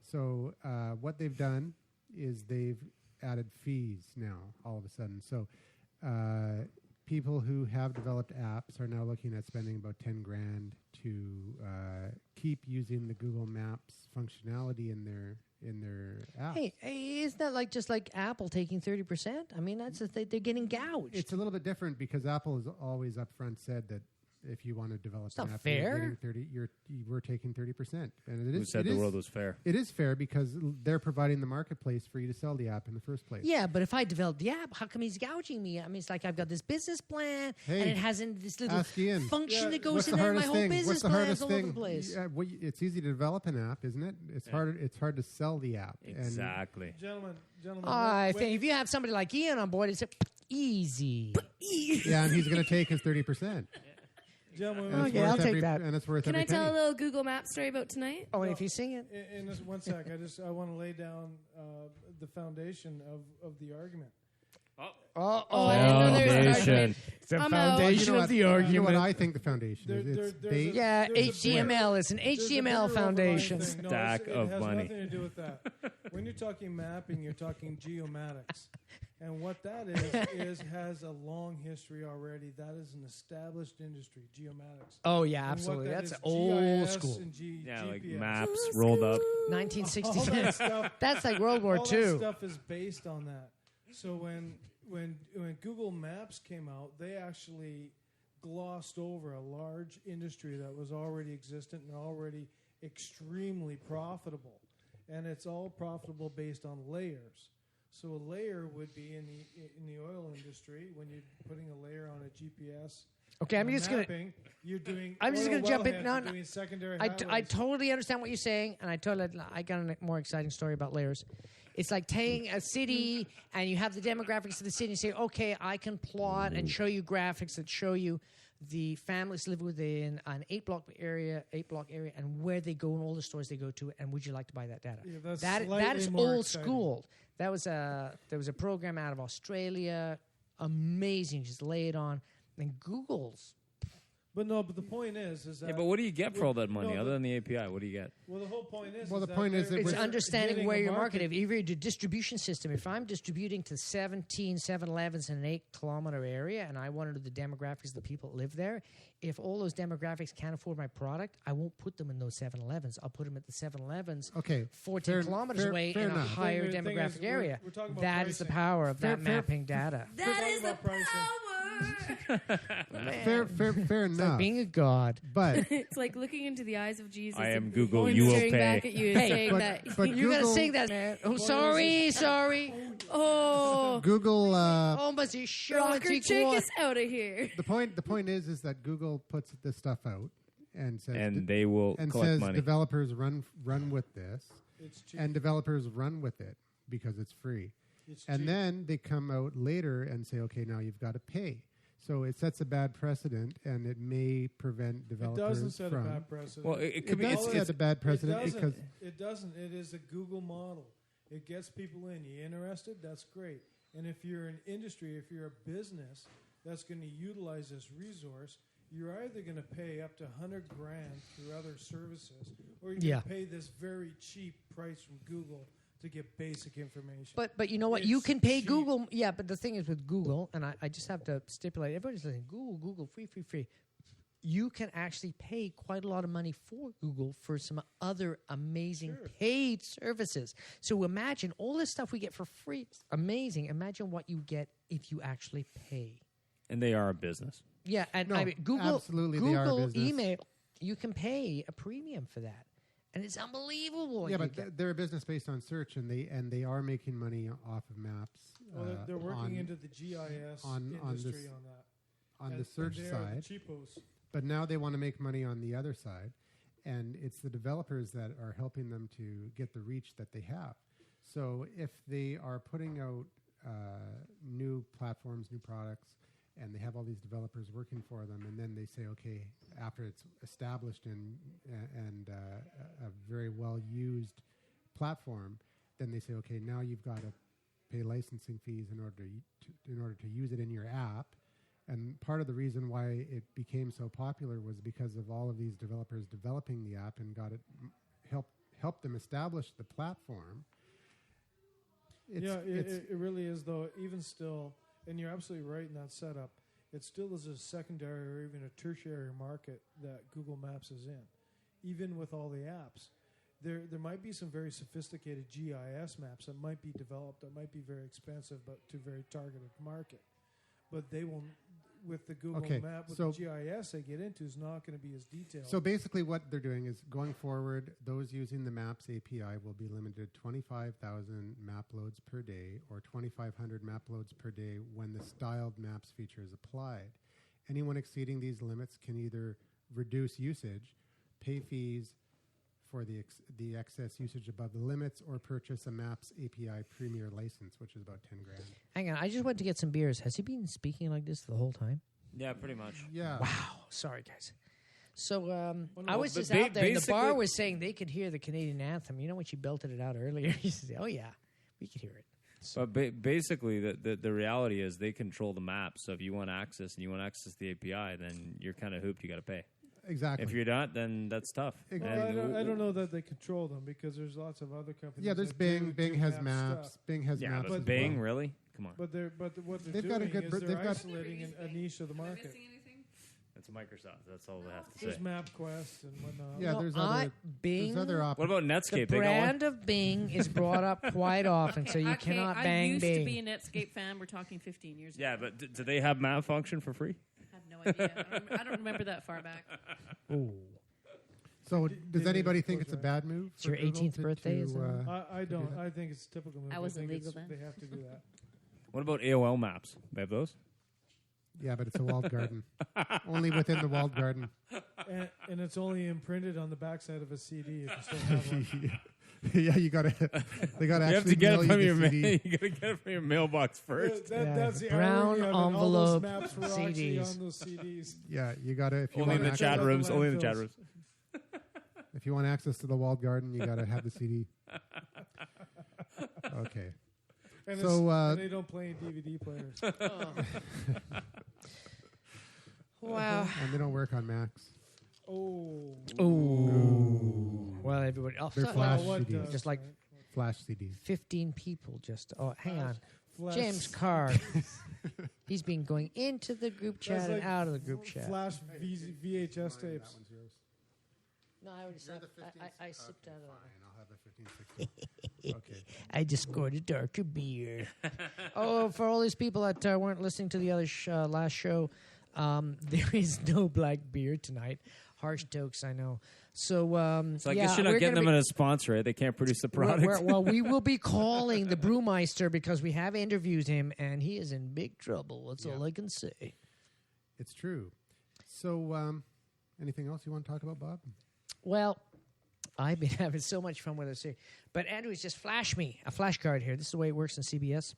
So what they've done is they've added fees now all of a sudden. So people who have developed apps are now looking at spending about 10 grand to keep using the Google Maps functionality in their apps. Hey, isn't that like just like Apple taking 30%? I mean, that's they're getting gouged. It's a little bit different because Apple has always upfront said that if you want to develop not an app, fair. we're taking 30%, and it Who is. said it the is- world was fair? It is fair because they're providing the marketplace for you to sell the app in the first place. Yeah, but if I develop the app, how come he's gouging me? I mean, it's like I've got this business plan, Hey, and it hasn't this little ask Ian. function that goes What's in the there. My hardest whole thing? business What's the plan's hardest all thing? over the place. Yeah, it's easy to develop an app, isn't it? It's harder. It's hard to sell the app. And Exactly. Gentlemen. I think if you have somebody like Ian on board, it's easy. yeah, and he's going to take his 30%. Gentlemen, And it's Okay, worth I'll take every- that. And it's worth Can every I tell a penny. little Google Maps story about tonight? Oh, and if you sing it, in this one sec, I want to lay down the foundation of the argument. oh, I didn't know there was an Foundation. argument. it's the I'm out. foundation You know of the what- argument. You know what I think the foundation There- is? there- It's there's based. Yeah, There's a HTML is an There's a HTML bigger foundation. overlying thing. No, Stack it of has money. nothing to do with that. When you're talking mapping, you're talking geomatics. And what that is has a long history already. That is an established industry, geomatics. Oh yeah, And what absolutely. that That's is, old GIS school. and Yeah, like GPS. maps rolled up. All 1960s. that stuff, That's like World War all II. that stuff is based on that. So when Google Maps came out, they actually glossed over a large industry that was already existent and already extremely profitable. And it's all profitable based on layers. So a layer would be in the oil industry when you're putting a layer on a GPS. Okay, I'm just gonna. You're doing. I'm just oil gonna jump in. wellheads, No, you're no. doing secondary. I highways. totally understand what you're saying, and I got a more exciting story about layers. It's like taking a city and you have the demographics of the city and say, okay, I can plot and show you graphics that show you the families live within an 8-block area, and where they go and all the stores they go to, and would you like to buy that data? Yeah, that's that slightly is more old exciting. school. There was a program out of Australia, amazing, just lay it on. And Google's. But the point is that. Yeah, but what do you get for all that money No, other than the API? What do you get? Well, the whole point is. Well, is the point is that It's we're understanding hitting where a your market. market is. Even your distribution system. If I'm distributing to 17 7-Elevens in an 8-kilometer area and I want to know the demographics of the people that live there, if all those demographics can't afford my product, I won't put them in those 7-Elevens. I'll put them at the 7-Elevens Okay, 14 kilometers away fair in a enough. higher The thing is, demographic we're- area. we're talking about That is the pricing. power of that Fair- mapping data. That is the about pricing. power. fair It's like enough. being a god. But It's like looking into the eyes of Jesus. I am and Google, and you will staring pay. back at you and Hey, saying but- that. but You gotta Google- sing that, man. Oh, sorry. Oh, Google. Oh, mas you show rocker chick is out of here. The point is that Google puts this stuff out and says And they will and collect says money. developers run with this, It's cheap. and developers run with it because it's free. It's And cheap. then they come out later and say, okay, now you've got to pay. So it sets a bad precedent, and it may prevent It developers doesn't set from. a bad precedent. Well, it It could be. does set a bad precedent it doesn't. because It doesn't. It is a Google model. It gets people in. You interested? That's great. And if you're an industry, if you're a business that's going to utilize this resource, you're either going to pay up to $100,000 through other services, or you're Yeah. going to pay this very cheap price from Google to get basic information. But you know what? You It's can pay cheap. Google. Yeah, but the thing is with Google, and I just have to stipulate, everybody's listening, Google, free. You can actually pay quite a lot of money for Google for some other amazing paid services. So imagine all this stuff we get for free. It's amazing. Imagine what you get if you actually pay. And they are a business. Yeah, and No, I mean, Google, absolutely they are a Google business. email, you can pay a premium for that. And it's unbelievable. what yeah, you but get. they're a business based on search, and they are making money off of maps. Well, they're working on, into the GIS on industry this- on that. on And- the search and they are side. the cheapos. But now they want to make money on the other side, and it's the developers that are helping them to get the reach that they have. So if they are putting out new platforms, new products, and they have all these developers working for them, and then they say, okay, after it's established and a very well used platform, then they say, okay, now you've got to pay licensing fees in order to use it in your app. And part of the reason why it became so popular was because of all of these developers developing the app and got it helped them establish the platform. It really is, though. Even still, and you're absolutely right in that setup. It still is a secondary or even a tertiary market that Google Maps is in, even with all the apps. There might be some very sophisticated GIS maps that might be developed that might be very expensive, but to very targeted market. But they will, with the Google Okay, Map, with so- the GIS they get into, is not going to be as detailed. So basically what they're doing is going forward, those using the Maps API will be limited to 25,000 map loads per day or 2,500 map loads per day when the styled maps feature is applied. Anyone exceeding these limits can either reduce usage, pay fees for the excess usage above the limits, or purchase a Maps API Premier license, which is about $10,000. Hang on, I just went to get some beers. Has he been speaking like this the whole time? Yeah, pretty much. Yeah. Wow. Sorry, guys. So no, I was but just out there, and the bar basically- was saying they could hear the Canadian anthem. You know when she belted it out earlier? He said, oh, yeah, we could hear it. But basically, the reality is they control the map. So if you want access and you want access to the API, then you're kind of hooped. You got to pay. Exactly. If you're not, then that's tough. Ex- Well, And I don't know that they control them because there's lots of other companies. Yeah, there's that Bing. do Bing has map maps. stuff. Bing has Yeah, maps. but as Bing, well. really? Come on. But what they're They've got a doing good is br- they're they've got- isolating a niche of the market. It's Microsoft. That's all they have to There's say. MapQuest and whatnot. Yeah, No, there's Bing, other What about the Netscape? They got one? brand of Bing is brought up quite often, so you Okay, cannot I bang used Bing. to be a Netscape fan. We're talking 15 years Yeah, ago. but do they have map function for free? I have no idea. I don't remember that far back. Ooh. So does anybody think goes it's a right. bad move? It's your for Google 18th birthday, To, isn't it? I don't. that? I think it's a typical move. I wasn't think legal it's- then. They have to do that. What about AOL maps? They have those? yeah, but it's a walled garden. Only within the walled garden. And it's only imprinted on the backside of a CD if you still have one. Yeah, you gotta. They gotta You have actually to get mail it from you your the CD. you gotta get it from your mailbox first. That's the Brown irony of it. All those envelope maps were actually CDs. on those CDs. Yeah, you gotta. If you Only in want the access, chat out the rooms. Only in the chat landfills. rooms. if you want access to the walled garden, you gotta have the CD. Okay. And, So, and they don't play in DVD players. Wow. And they don't work on Macs. Oh. Ooh. Well, everybody. Oh, They're so- flash Well, what CDs. does, just like right? Flash CDs. 15 people just. Oh, hang on. Flash- James Carr. He's been going into the group chat That's and like out of the group chat. Flash VHS tapes. No, I already said I sipped out of that. I'll have the 1560. Okay. I just scored a darker beer. Oh, for all these people that weren't listening to the other last show, there is no black beer tonight. Harsh jokes, I know. So, So I yeah, guess you're we're not getting gonna them in a sponsor, right? They can't produce the product. well, we will be calling the brewmeister because we have interviewed him, and he is in big trouble. That's all I can say. It's true. So, anything else you want to talk about, Bob? Well, I've been having so much fun with this here. But Andrew's just flashed me a flashcard here. This is the way it works in CBS.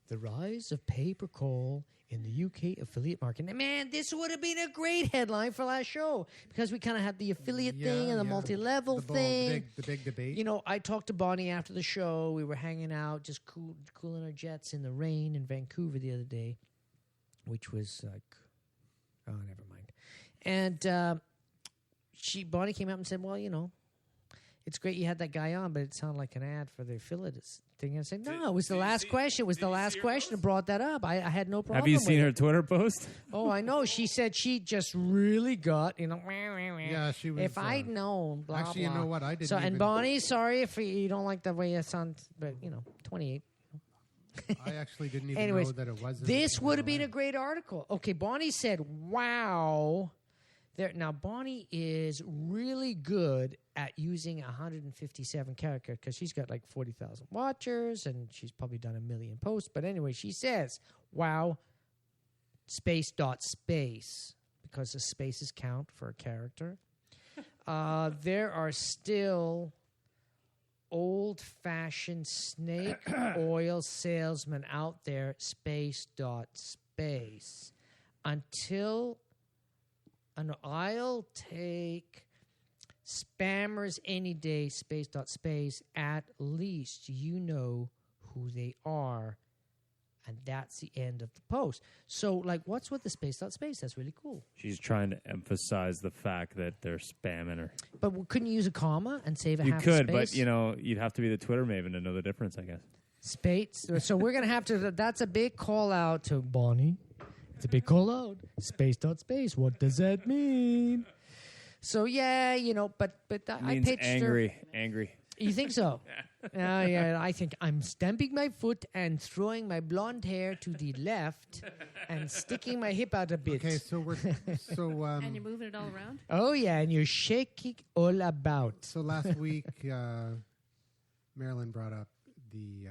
The rise of pay-per-call in the UK affiliate market. And man, this would have been a great headline for last show because we kind of had the affiliate thing and the multi-level thing. The big debate. You know, I talked to Bonnie after the show. We were hanging out, just cooling our jets in the rain in Vancouver the other day, which was like, oh, never mind. And Bonnie came up and said, well, you know, it's great you had that guy on, but it sounded like an ad for the affiliate thing. And I said, no, it was the last question. It was the last question that brought that up. I had no problem Have you with seen it. her Twitter post? Oh, I know. She said she just really got, you know, Yeah, she was. if I'd known, blah, actually, blah. you know what? I didn't. So, and even, Bonnie, sorry if you don't like the way it sounds, but, you know, 28. I actually didn't even Anyways, know that it was. This would have been a great article. Okay, Bonnie said, wow. Now, Bonnie is really good at using 157 characters because she's got like 40,000 watchers and she's probably done 1 million posts. But anyway, she says, wow, space because the spaces count for a character. There are still old-fashioned snake oil salesmen out there, space. Until... And I'll take spammers any day, space. At least you know who they are. And that's the end of the post. So, like, what's with the space? That's really cool. She's trying to emphasize the fact that they're spamming her. But couldn't you use a comma and save a You half could, space? but you know, you'd have to be the Twitter maven to know the difference, I guess. Space. So we're going to have to, that's a big call out to Bonnie. It's a big call out. Space. What does that mean? So, yeah, you know, but I Means pitched her. angry. You think so? Yeah, I think I'm stamping my foot and throwing my blonde hair to the left and sticking my hip out a bit. Okay, so we're so And you're moving it all around? Oh, yeah, and you're shaking all about. so last week Marilyn brought up the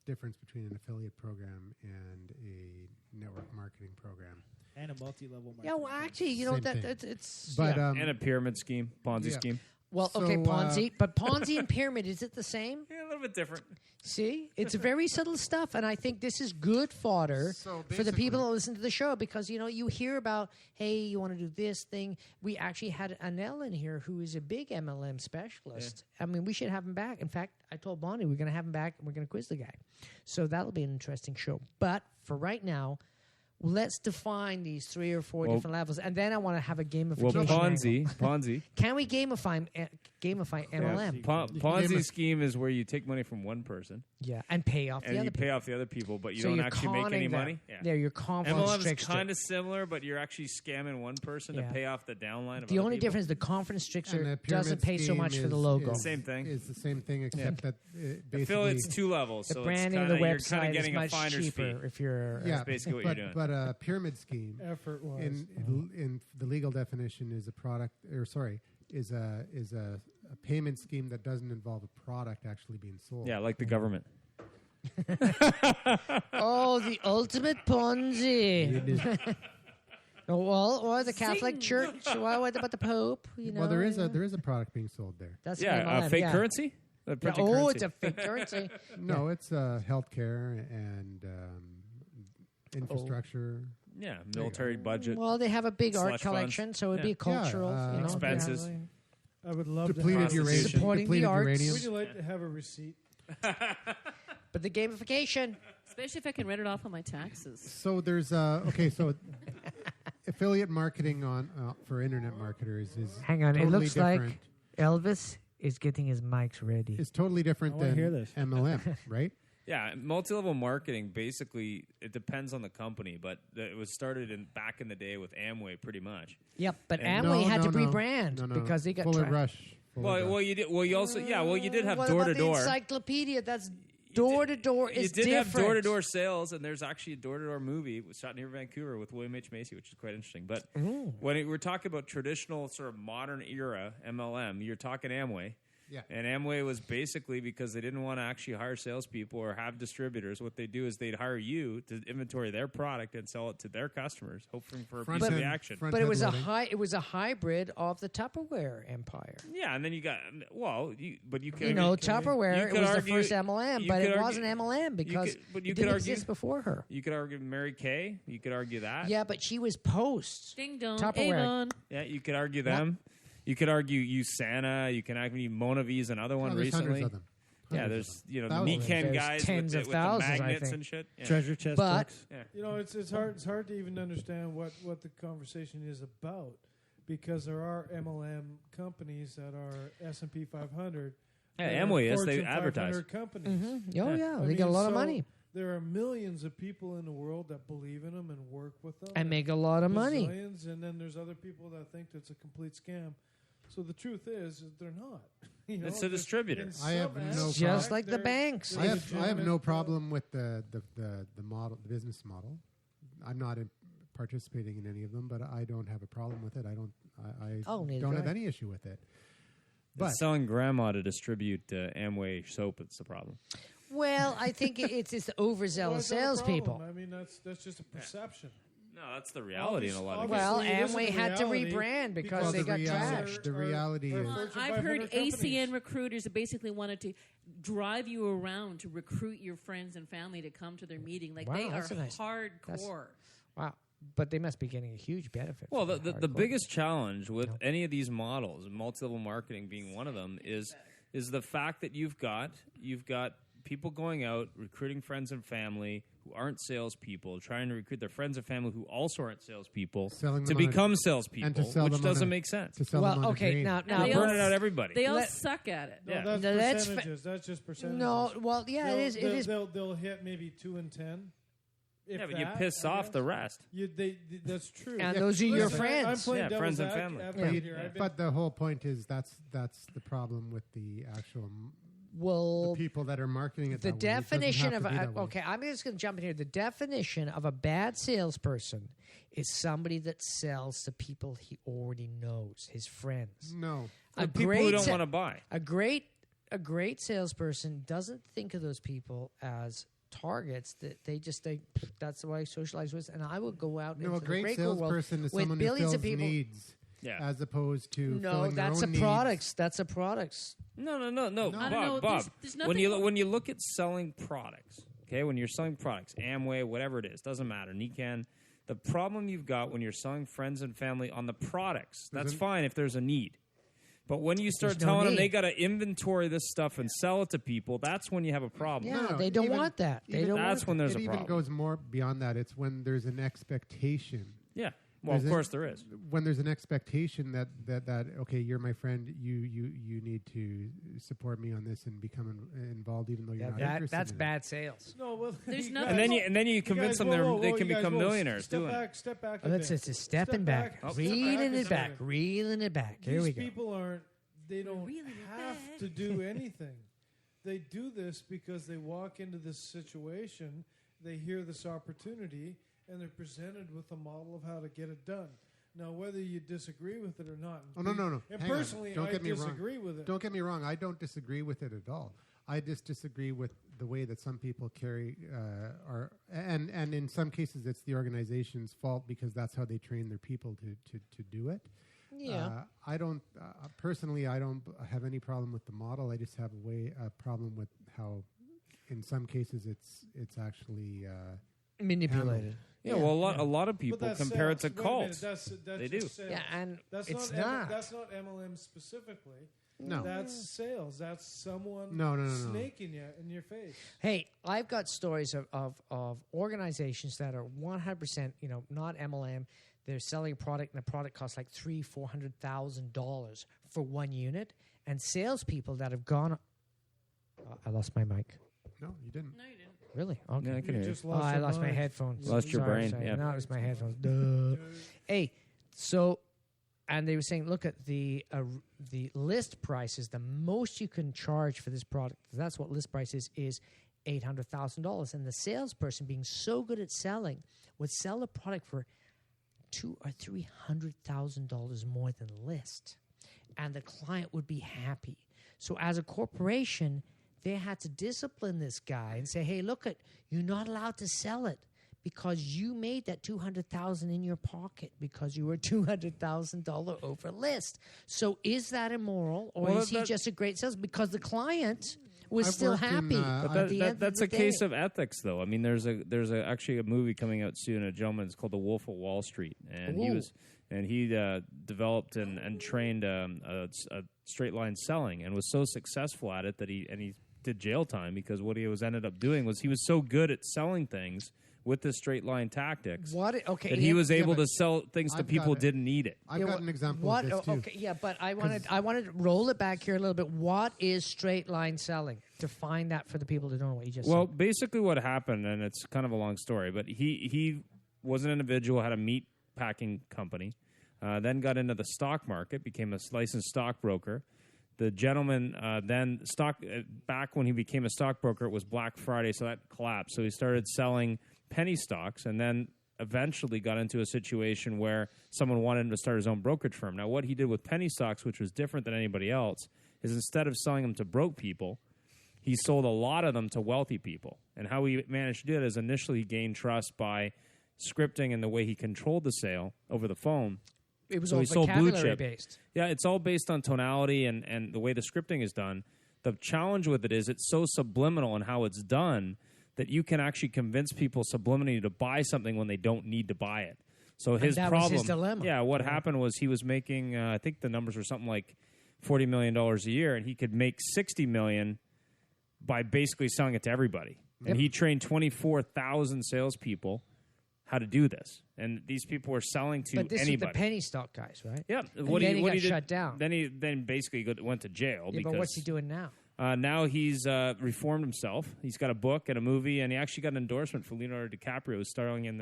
difference between an affiliate program and a network marketing program. And a multi-level marketing. Yeah, well, actually, you know, Same thing. it's... But yeah. And a pyramid scheme, Ponzi Yeah. scheme. Well, so, okay, Ponzi. But Ponzi and pyramid, is it the same? Yeah, a little bit different. See? It's very subtle stuff, and I think this is good fodder So for the people basically- that listen to the show because, you know, you hear about, hey, you want to do this thing. We actually had Anel in here who is a big MLM specialist. I mean, we should have him back. In fact, I told Bonnie we're going to have him back and we're going to quiz the guy. So that'll be an interesting show. But for right now, let's define these 3 or 4 different levels, and then I want to have a gamification. Well, angle. Ponzi. Can we gamify MLM? Ponzi scheme is where you take money from one person Yeah, and pay off the and other you people. pay off the other people, but you So don't you're actually make any conning them. money. Yeah, you're conference MLM is trickster. kind of similar, but you're actually scamming one person Yeah. to pay off the downline of The other only people. difference, the conference And trickster the doesn't pyramid pay so scheme much for the is- logo. is- Same thing. Is the same thing, except that basically Affiliate's 2 levels, The so branding it's of the kinda, you're kind website of is getting a much finder's cheaper fee. if you're... yeah, basically what but, you're doing. But a pyramid scheme Effort wise. in the legal definition is a product, or sorry, is a payment scheme that doesn't involve a product actually being sold. Yeah, like the government. Oh, the ultimate Ponzi. It is- Oh, well, or the Catholic Church. Well, what about the Pope? You know, well, there is a product being sold there. That's Yeah, an MLM, fake yeah. currency. Yeah, Printed oh, currency. it's a fake currency. No, it's healthcare and infrastructure. Yeah, military budget. Well, they have a big art Slush funds. collection, so it'd Yeah. be cultural. Yeah, you know, expenses. I would love Depleted to have uranium. Supporting the Depleted arts. uranium. Would you like to have a receipt? But the gamification. Especially if I can write it off on my taxes. So there's so affiliate marketing on for internet marketers is Hang on, totally it looks different. like Elvis is getting his mics ready. It's totally different I wanna than hear this. MLM, right? Yeah, multi-level marketing, basically, it depends on the company, but it was started back in the day with Amway, pretty much. Yep, but And- Amway had to no. rebrand No, no. because they got Fuller trapped. Rush. Well, you did. Well, you also, you did have What door about to the door. encyclopedia? That's door to door You is did different. have door to door sales, and there's actually a door to door movie shot near Vancouver with William H Macy, which is quite interesting. But when we're talking about traditional sort of modern era MLM, you're talking Amway. Yeah. And Amway was basically because they didn't want to actually hire salespeople or have distributors. What they do is they'd hire you to inventory their product and sell it to their customers, hoping for a piece of the action. But it was it was a hybrid of the Tupperware empire. Yeah, and then you got but you could You know, Tupperware you it could was argue- the first MLM, you but could it argue- wasn't MLM because but you it could didn't argue- exist before her. You could argue Mary Kay. You could argue that. Yeah, but she was post. Ding dong. Tupperware. Avon. Yeah, you could argue them. You could argue USANA. You can argue Monavi's another one Oh, there's recently. hundreds of them. Yeah, Hundreds there's of them. the Thousands. Nikan There's guys tens with, of the, thousands, with the I magnets think. and shit. Yeah. Treasure chest But- books. Yeah. You know, it's hard to even understand what the conversation is about because there are MLM companies that are S&P 500. Yeah, that are Amway is. They Fortune advertise. 500 companies. Oh Yeah. yeah, I they get a mean, lot of so money There are millions of people in the world that believe in them and work with them and make a lot of money. Bazillions, and then there's other people that think it's a complete scam. So the truth is they're not. You know, It's a they're- distributor. in I have some no aspects, Just like the they're- banks. they're I have no legitimate, problem with the model, the business model. I'm not participating in any of them, but I don't have a problem with it. I Oh, neither don't do have I. any issue with it. But But selling grandma to distribute Amway soap, it's the problem. Well, I think it's just Why overzealous is that a salespeople. problem? I mean, that's just a perception. No, that's the reality in a lot of Obviously, Well, it isn't Amway the had to reality rebrand because Well, they the got reality- trashed. the reality is- Fortune I've heard 500 companies. ACN recruiters that basically wanted to drive you around to recruit your friends and family to come to their meeting. Like Wow, they are that's a nice- hardcore. Wow, but they must be getting a huge benefit. Well, from the hardcore. biggest challenge with any of these models, multi-level marketing being one of them, is the fact that you've got people going out recruiting friends and family who aren't salespeople, trying to recruit their friends and family who also aren't salespeople Selling to them on a- become salespeople, and to sell which them on doesn't a- make sense. to sell them Well, on okay, the now And they Burn all- it out, everybody. They all Let- suck at it. No, Yeah. that's No, that's percentages. That's just percentages. No, well, yeah, it is. They'll- It is. They'll hit maybe 2 and 10. If Yeah, but you that, piss I off guess. the rest. That's true. And those are your Listen, friends. I'm playing Yeah, devil's friends and family. advocate here. I've been- But the whole point is that's the problem with the actual Well, the people that are marketing it. the that way. It doesn't definition have of to be that way. okay, I'm just going to jump in here. The definition of a bad salesperson is somebody that sells to people he already knows, his friends. No, A People who great don't sa- want to buy. A great salesperson doesn't think of those people as targets. That they just think that's the way I socialize with. And I will go out no. into A great the great world salesperson is with someone who billions fills of people. needs, Yeah. as opposed to No, filling their that's own a needs. products. That's a products. No. I don't know. Bob. There's When you nothing- when you look at selling products, okay, when you're selling products, Amway, whatever it is, doesn't matter. Nikan. The problem you've got when you're selling friends and family on the products, that's fine if there's a need. But when you start There's no telling them need. they got to inventory this stuff and sell it to people, that's when you have a problem. Yeah, No, they don't even- want that. They even- don't. That's want when there's it a even problem. goes more beyond that. It's when there's an expectation. Yeah. Well, of There's course there is. When there's an expectation that okay, you're my friend. You need to support me on this and become involved, even though you're Yeah, not that, interested. that's in it. bad sales. No, well, There's you nothing- guys- And then you convince guys, them whoa, they whoa, can you guys, become whoa, millionaires step doing back, it. Step back. Oh, that's it's stepping back, Step reeling back it a back, second. reeling it back. Here we These go. people aren't. They don't reeling it have back. to do anything. They do this because they walk into this situation. They hear this opportunity, and they're presented with a model of how to get it done. Now, whether you disagree with it or not. Oh, no. And Hang on. personally, Don't I get me wrong. disagree with it. Don't get me wrong. I don't disagree with it at all. I just disagree with the way that some people carry, and in some cases it's the organization's fault because that's how they train their people to do it. Yeah. I don't personally. I don't have any problem with the model. I just have a problem with how, in some cases, it's actually Manipulated. Yeah, well, a lot of But people that's compare it sales. to Wait a minute, cults. that's They just do. sales. Yeah, and That's it's not. not. That's not MLM specifically. no. That's sales. That's someone No. snaking you in your face. Hey, I've got stories of organizations that are 100%, not MLM. They're selling a product, and the product costs like $300,000 for one unit, and salespeople that have gone. I lost my mic. No, you didn't. No, you didn't. Really? Okay. Yeah, I can You hear you. just Oh, lost I your lost my mind. headphones. Lost your brain, yeah. No, it was my headphones. Duh. Hey, so, and they were saying, look at the list prices. The most you can charge for this product, that's what list price is $800,000. And the salesperson, being so good at selling, would sell the product for $200,000 or $300,000 more than list, and the client would be happy. So, as a corporation, they had to discipline this guy and say, "Hey, look, you're not allowed to sell it because you made that $200,000 in your pocket because you were $200,000 over list." So, is that immoral, or Well, is he that- just a great salesman? Because the client was I've still worked in, happy. But at the end That's of a the case day. of ethics, though. I mean, there's actually a movie coming out soon. A gentleman, it's called The Wolf of Wall Street, and Ooh. he developed and trained a straight line selling, and was so successful at it that he did jail time because what he ended up doing was he was so good at selling things with the straight line tactics Okay, that he was able but to sell things to I've people who got it. didn't need it. I've Yeah, got an example what, of this too. Okay, yeah, but I wanted to roll it back here a little bit. What is straight line selling? Define that for the people who don't know what you just Well, said. basically what happened, and it's kind of a long story, but he was an individual, had a meat packing company, then got into the stock market, became a licensed stockbroker. The gentleman back when he became a stockbroker, it was Black Friday, so that collapsed. So he started selling penny stocks, and then eventually got into a situation where someone wanted him to start his own brokerage firm. Now, what he did with penny stocks, which was different than anybody else, is instead of selling them to broke people, he sold a lot of them to wealthy people. And how he managed to do it is initially he gained trust by scripting and the way he controlled the sale over the phone. It was so all he sold blue vocabulary chip. based. Yeah, it's all based on tonality and the way the scripting is done. The challenge with it is it's so subliminal in how it's done that you can actually convince people subliminally to buy something when they don't need to buy it. So his that was problem, his dilemma. yeah, what happened was he was making, I think the numbers were something like $40 million a year, and he could make $60 million by basically selling it to everybody. And he trained 24,000 salespeople how to do this, and these people were selling to But this anybody. is the penny stock guys, right? Yeah, And then he got did- shut down. Then basically went to jail. Yeah, because, but what's he doing now? now he's reformed himself. He's got a book and a movie, and he actually got an endorsement for Leonardo DiCaprio starring in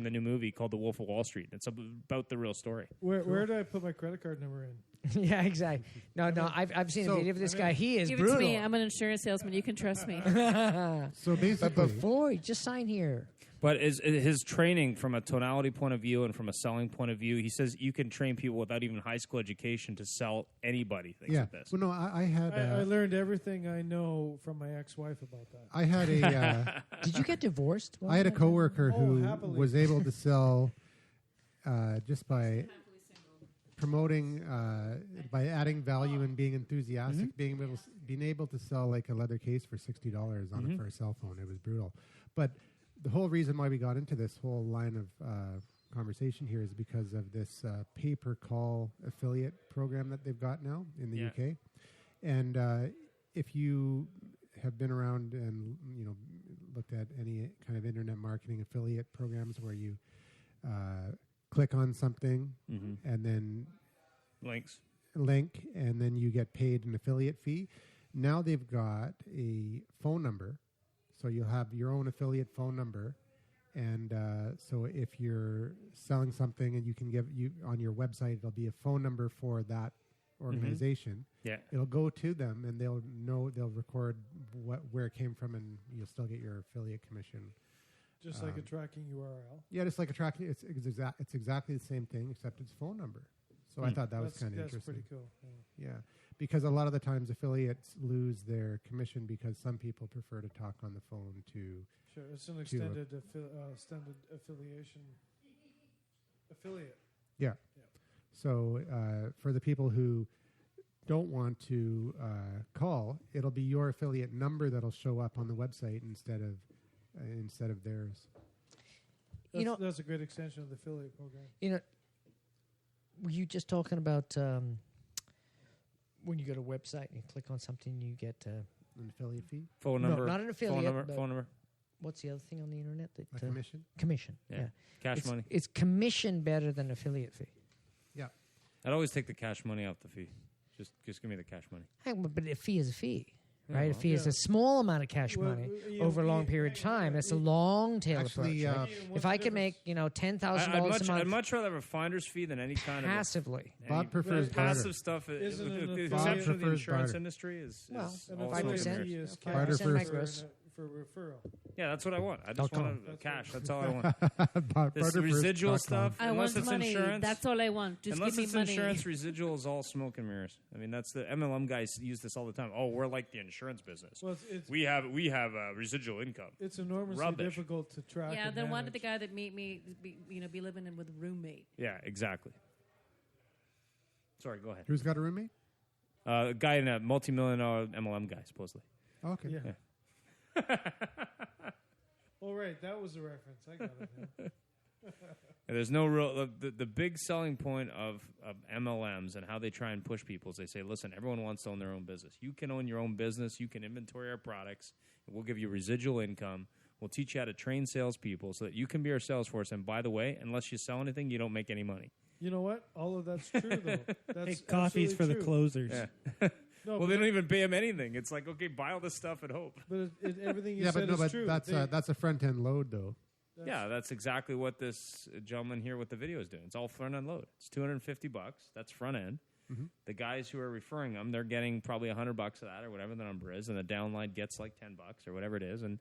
the new movie called The Wolf of Wall Street. It's about the real story. Where do I put my credit card number in? Yeah, exactly. No, I've seen a So, video of this guy. He is Give brutal. it to me. I'm an insurance salesman. You can trust me. So basically, But before, just sign here. But his training from a tonality point of view and from a selling point of view, he says you can train people without even high school education to sell anybody things yeah. like this. Well, no, I had I learned everything I know from my ex-wife about that. I had a Did you get divorced? I had a coworker Oh, who happily. was able to sell just by promoting, by adding value and being enthusiastic, being able to sell like a leather case for $60 on it for a cell phone. It was brutal, but the whole reason why we got into this whole line of conversation here is because of this pay-per-call affiliate program that they've got now in the UK. And if you have been around and looked at any kind of internet marketing affiliate programs where you click on something and then Links. link and then you get paid an affiliate fee, now they've got a phone number. So you'll have your own affiliate phone number, and so if you're selling something, and you can give on your website, it'll be a phone number for that organization. Yeah. It'll go to them, and they'll record where it came from, and you'll still get your affiliate commission Just like a tracking URL. Yeah, just like a tracking. It's exactly the same thing, except it's phone number. So I thought that was kind of That's interesting. pretty cool. Yeah. Yeah, because a lot of the times affiliates lose their commission because some people prefer to talk on the phone to. Sure, it's an extended affiliation affiliate. Yeah. So for the people who don't want to call, it'll be your affiliate number that'll show up on the website instead of theirs. That's a great extension of the affiliate program. Were you just talking about when you go to a website and you click on something, you get An affiliate fee, Phone No, number. not an affiliate, Phone number. but- Phone number. what's the other thing on the internet? That, a commission. commission. Yeah. Yeah. Cash it's, money. It's commission better than affiliate fee. I'd always take the cash money off the fee. Just give me the cash money. Hey, but a fee is a fee, Yeah, right? A well, fee is yeah. a small amount of cash Well, money you over a know, long period of time. It's a long tail Actually, approach. Right? What's If I the could make difference? $10,000 a I'd month much rather have a finder's fee than any kind passively, of Bob prefers But barter. passive stuff. Isn't With an the affiliate- exception of the prefers insurance barter. industry is Well, is An also 5%. affiliate in fee there. is Yeah, 5% cash micros. for referral. Yeah, that's what I want. I just .com. want a cash. That's all I want. Barter This first residual .com. stuff, I unless want it's money. insurance. That's all I want. Just Unless give me it's money. insurance, residual is all smoke and mirrors. I mean, that's the MLM guys use this all the time. Oh, we're like the insurance business. Well, it's We have residual income. it's enormously Rubbish. difficult to track. Yeah, and then why did the manage. guy that made me be living in with a roommate? Yeah, exactly. Sorry, go ahead. Who's got a roommate? A guy in a multi-million-dollar MLM guy, supposedly. Oh, okay. Yeah. Oh, right, that was the reference. I got it. Now. And there's no real the big selling point of MLMs and how they try and push people is they say, listen, everyone wants to own their own business. You can own your own business. You can inventory our products. And we'll give you residual income. We'll teach you how to train salespeople so that you can be our sales force. And by the way, unless you sell anything, you don't make any money. You know what? All of that's true, though. That's Hey, coffees absolutely for the true. closers. Yeah. No, Well, they don't even pay them anything. It's like, okay, buy all this stuff and hope. but everything you Yeah, said but no, is but true. that's a front end load though. Yeah, that's exactly what this gentleman here with the video is doing. It's all front end load. It's $250. That's front end. Mhm. The guys who are referring them, they're getting probably $100 of that or whatever the number is, and the downline gets like $10 or whatever it is, and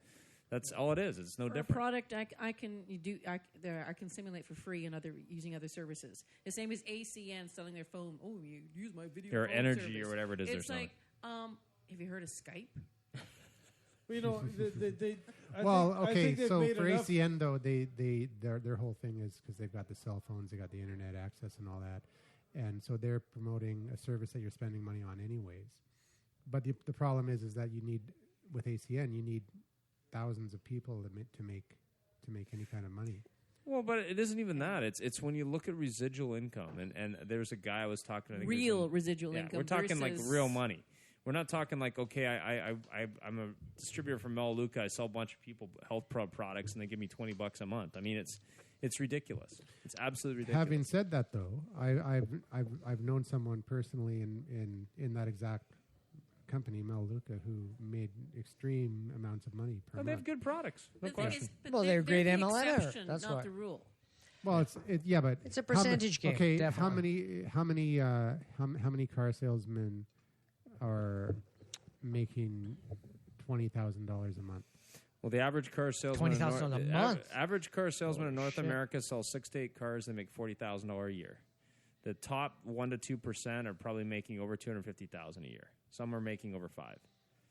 that's all it is. It's no For a different. product I can simulate for free and using other services. The same as ACN selling their phone. Oh, you use my video. Or phone energy service. or whatever it is they're It's selling. like, have you heard of Skype? Well, you know, I Okay. think they've So made for enough. ACN though, their whole thing is because they've got the cell phones, they got the internet access and all that, and so they're promoting a service that you're spending money on anyways. But the problem is that you need with ACN you need thousands of people to make any kind of money. Well, but it isn't even that. It's when you look at residual income, and there's a guy I was talking to. I think he was Real in- residual yeah, income. we're talking like versus- real money. We're not talking like, okay, I'm a distributor from Melaleuca. I sell a bunch of people health products, and they give me $20 a month. I mean, it's ridiculous. It's absolutely ridiculous. Having said that, though, I've known someone personally in that exact company, Melaleuca, who made extreme amounts of money per Oh, they have month. good products. No The thing question. is, but Well, they're great the MLM-er. exception, That's not why. the rule. Well, yeah, but It's a how percentage game, Okay, definitely. how many car salesmen are making $20,000 a month? Well, the average car salesman $20,000 a month. Average car salesman in Holy North shit. America sells 6 to 8 cars. They make $40,000 a year. The top 1 to 2% are probably making over $250,000 a year. Some are making over 5.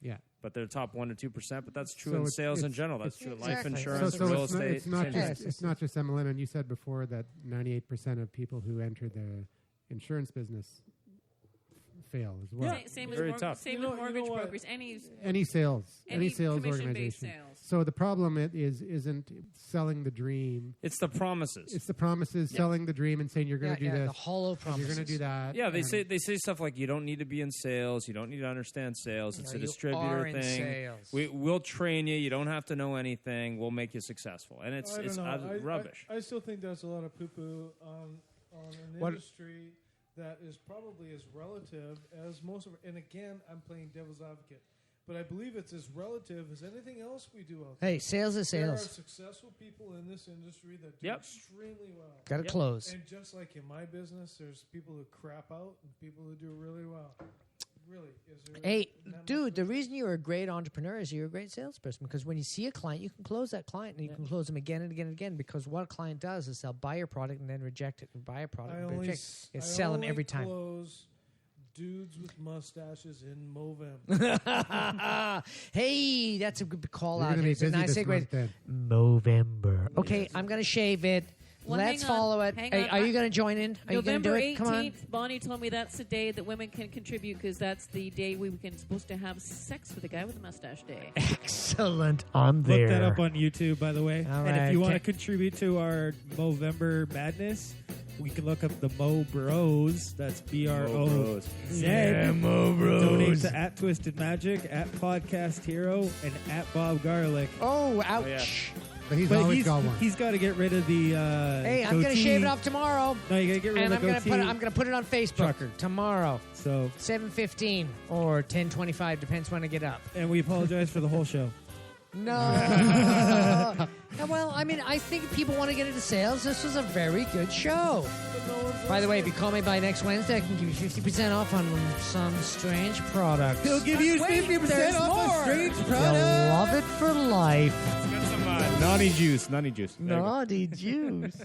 Yeah. But they're top 1 to 2%. But that's true So in it's- sales in it's- general. That's it's- true in life Exactly. insurance, so real it's not, estate. it's not same just thing. it's not just MLM. And you said before that 98% of people who enter the insurance business fail as well. Yeah. Same Very as tough. Same You know- with you know mortgage what? brokers. Any Any sales commission-based organization. sales. So the problem isn't selling the dream. It's the promises. It's the promises, selling the dream, and saying you're going to do the this, hollow and promises. you're going to do that. Yeah, they and- say stuff like you don't need to be in sales, you don't need to understand sales. It's a You distributor are in thing. sales. We'll train you. You don't have to know anything. We'll make you successful, and it's I don't know. rubbish. I still think there's a lot of poo-poo on an What- industry that is probably as relative as most of. And again, I'm playing devil's advocate, but I believe it's as relative as anything else we do out there. Hey, sales is There are sales. successful people in this industry that do Yep. extremely well. Got to Yep. close. And just like in my business, there's people who crap out and people who do really well. Really, is there Hey, that Dude, the reason you're a great entrepreneur is you're a great salesperson, because when you see a client, you can close that client and you can close them again and again and again, because what a client does is they'll buy your product and then reject it and buy a product and reject it. It's sell them every time. Close dudes with mustaches in Movember. Hey, that's a good call You're out. gonna be It's a busy nice this segue. month then. Movember. Okay, I'm going to shave it. Well, Let's hang on, follow it. hang Hey, on. are you going to join in? Are you going to November do it? Come on. 18th, Bonnie told me that's the day that women can contribute, because that's the day we can supposed to have sex with a guy with a mustache day. Excellent. I'm there. Look that up on YouTube, by the way. All and if you right. want to contribute to our Movember madness, we can look up the Mo Bros. That's BROZ. Yeah, Mo Donate to at Twisted Magic, at Podcast Hero, and at Bob Garlic. Oh, ouch. yeah. But he's But always got one. he's got to get rid of the. Hey, I'm going to goatee. shave it off tomorrow. No, you got to get rid And of I'm the going to goatee. put it on Facebook Trucker. tomorrow, So, 7:15 or 10:25, depends when I get up. and we apologize for the whole show. No. Well, I mean, I think people want to get into sales. This was a very good show. By the way, if you call me by next Wednesday, I can give you 50% off on some strange products. He'll give you Wait, 50% there's off more. a strange You'll product. love it for life. Got some naughty juice. Naughty juice. There you go. Naughty juice.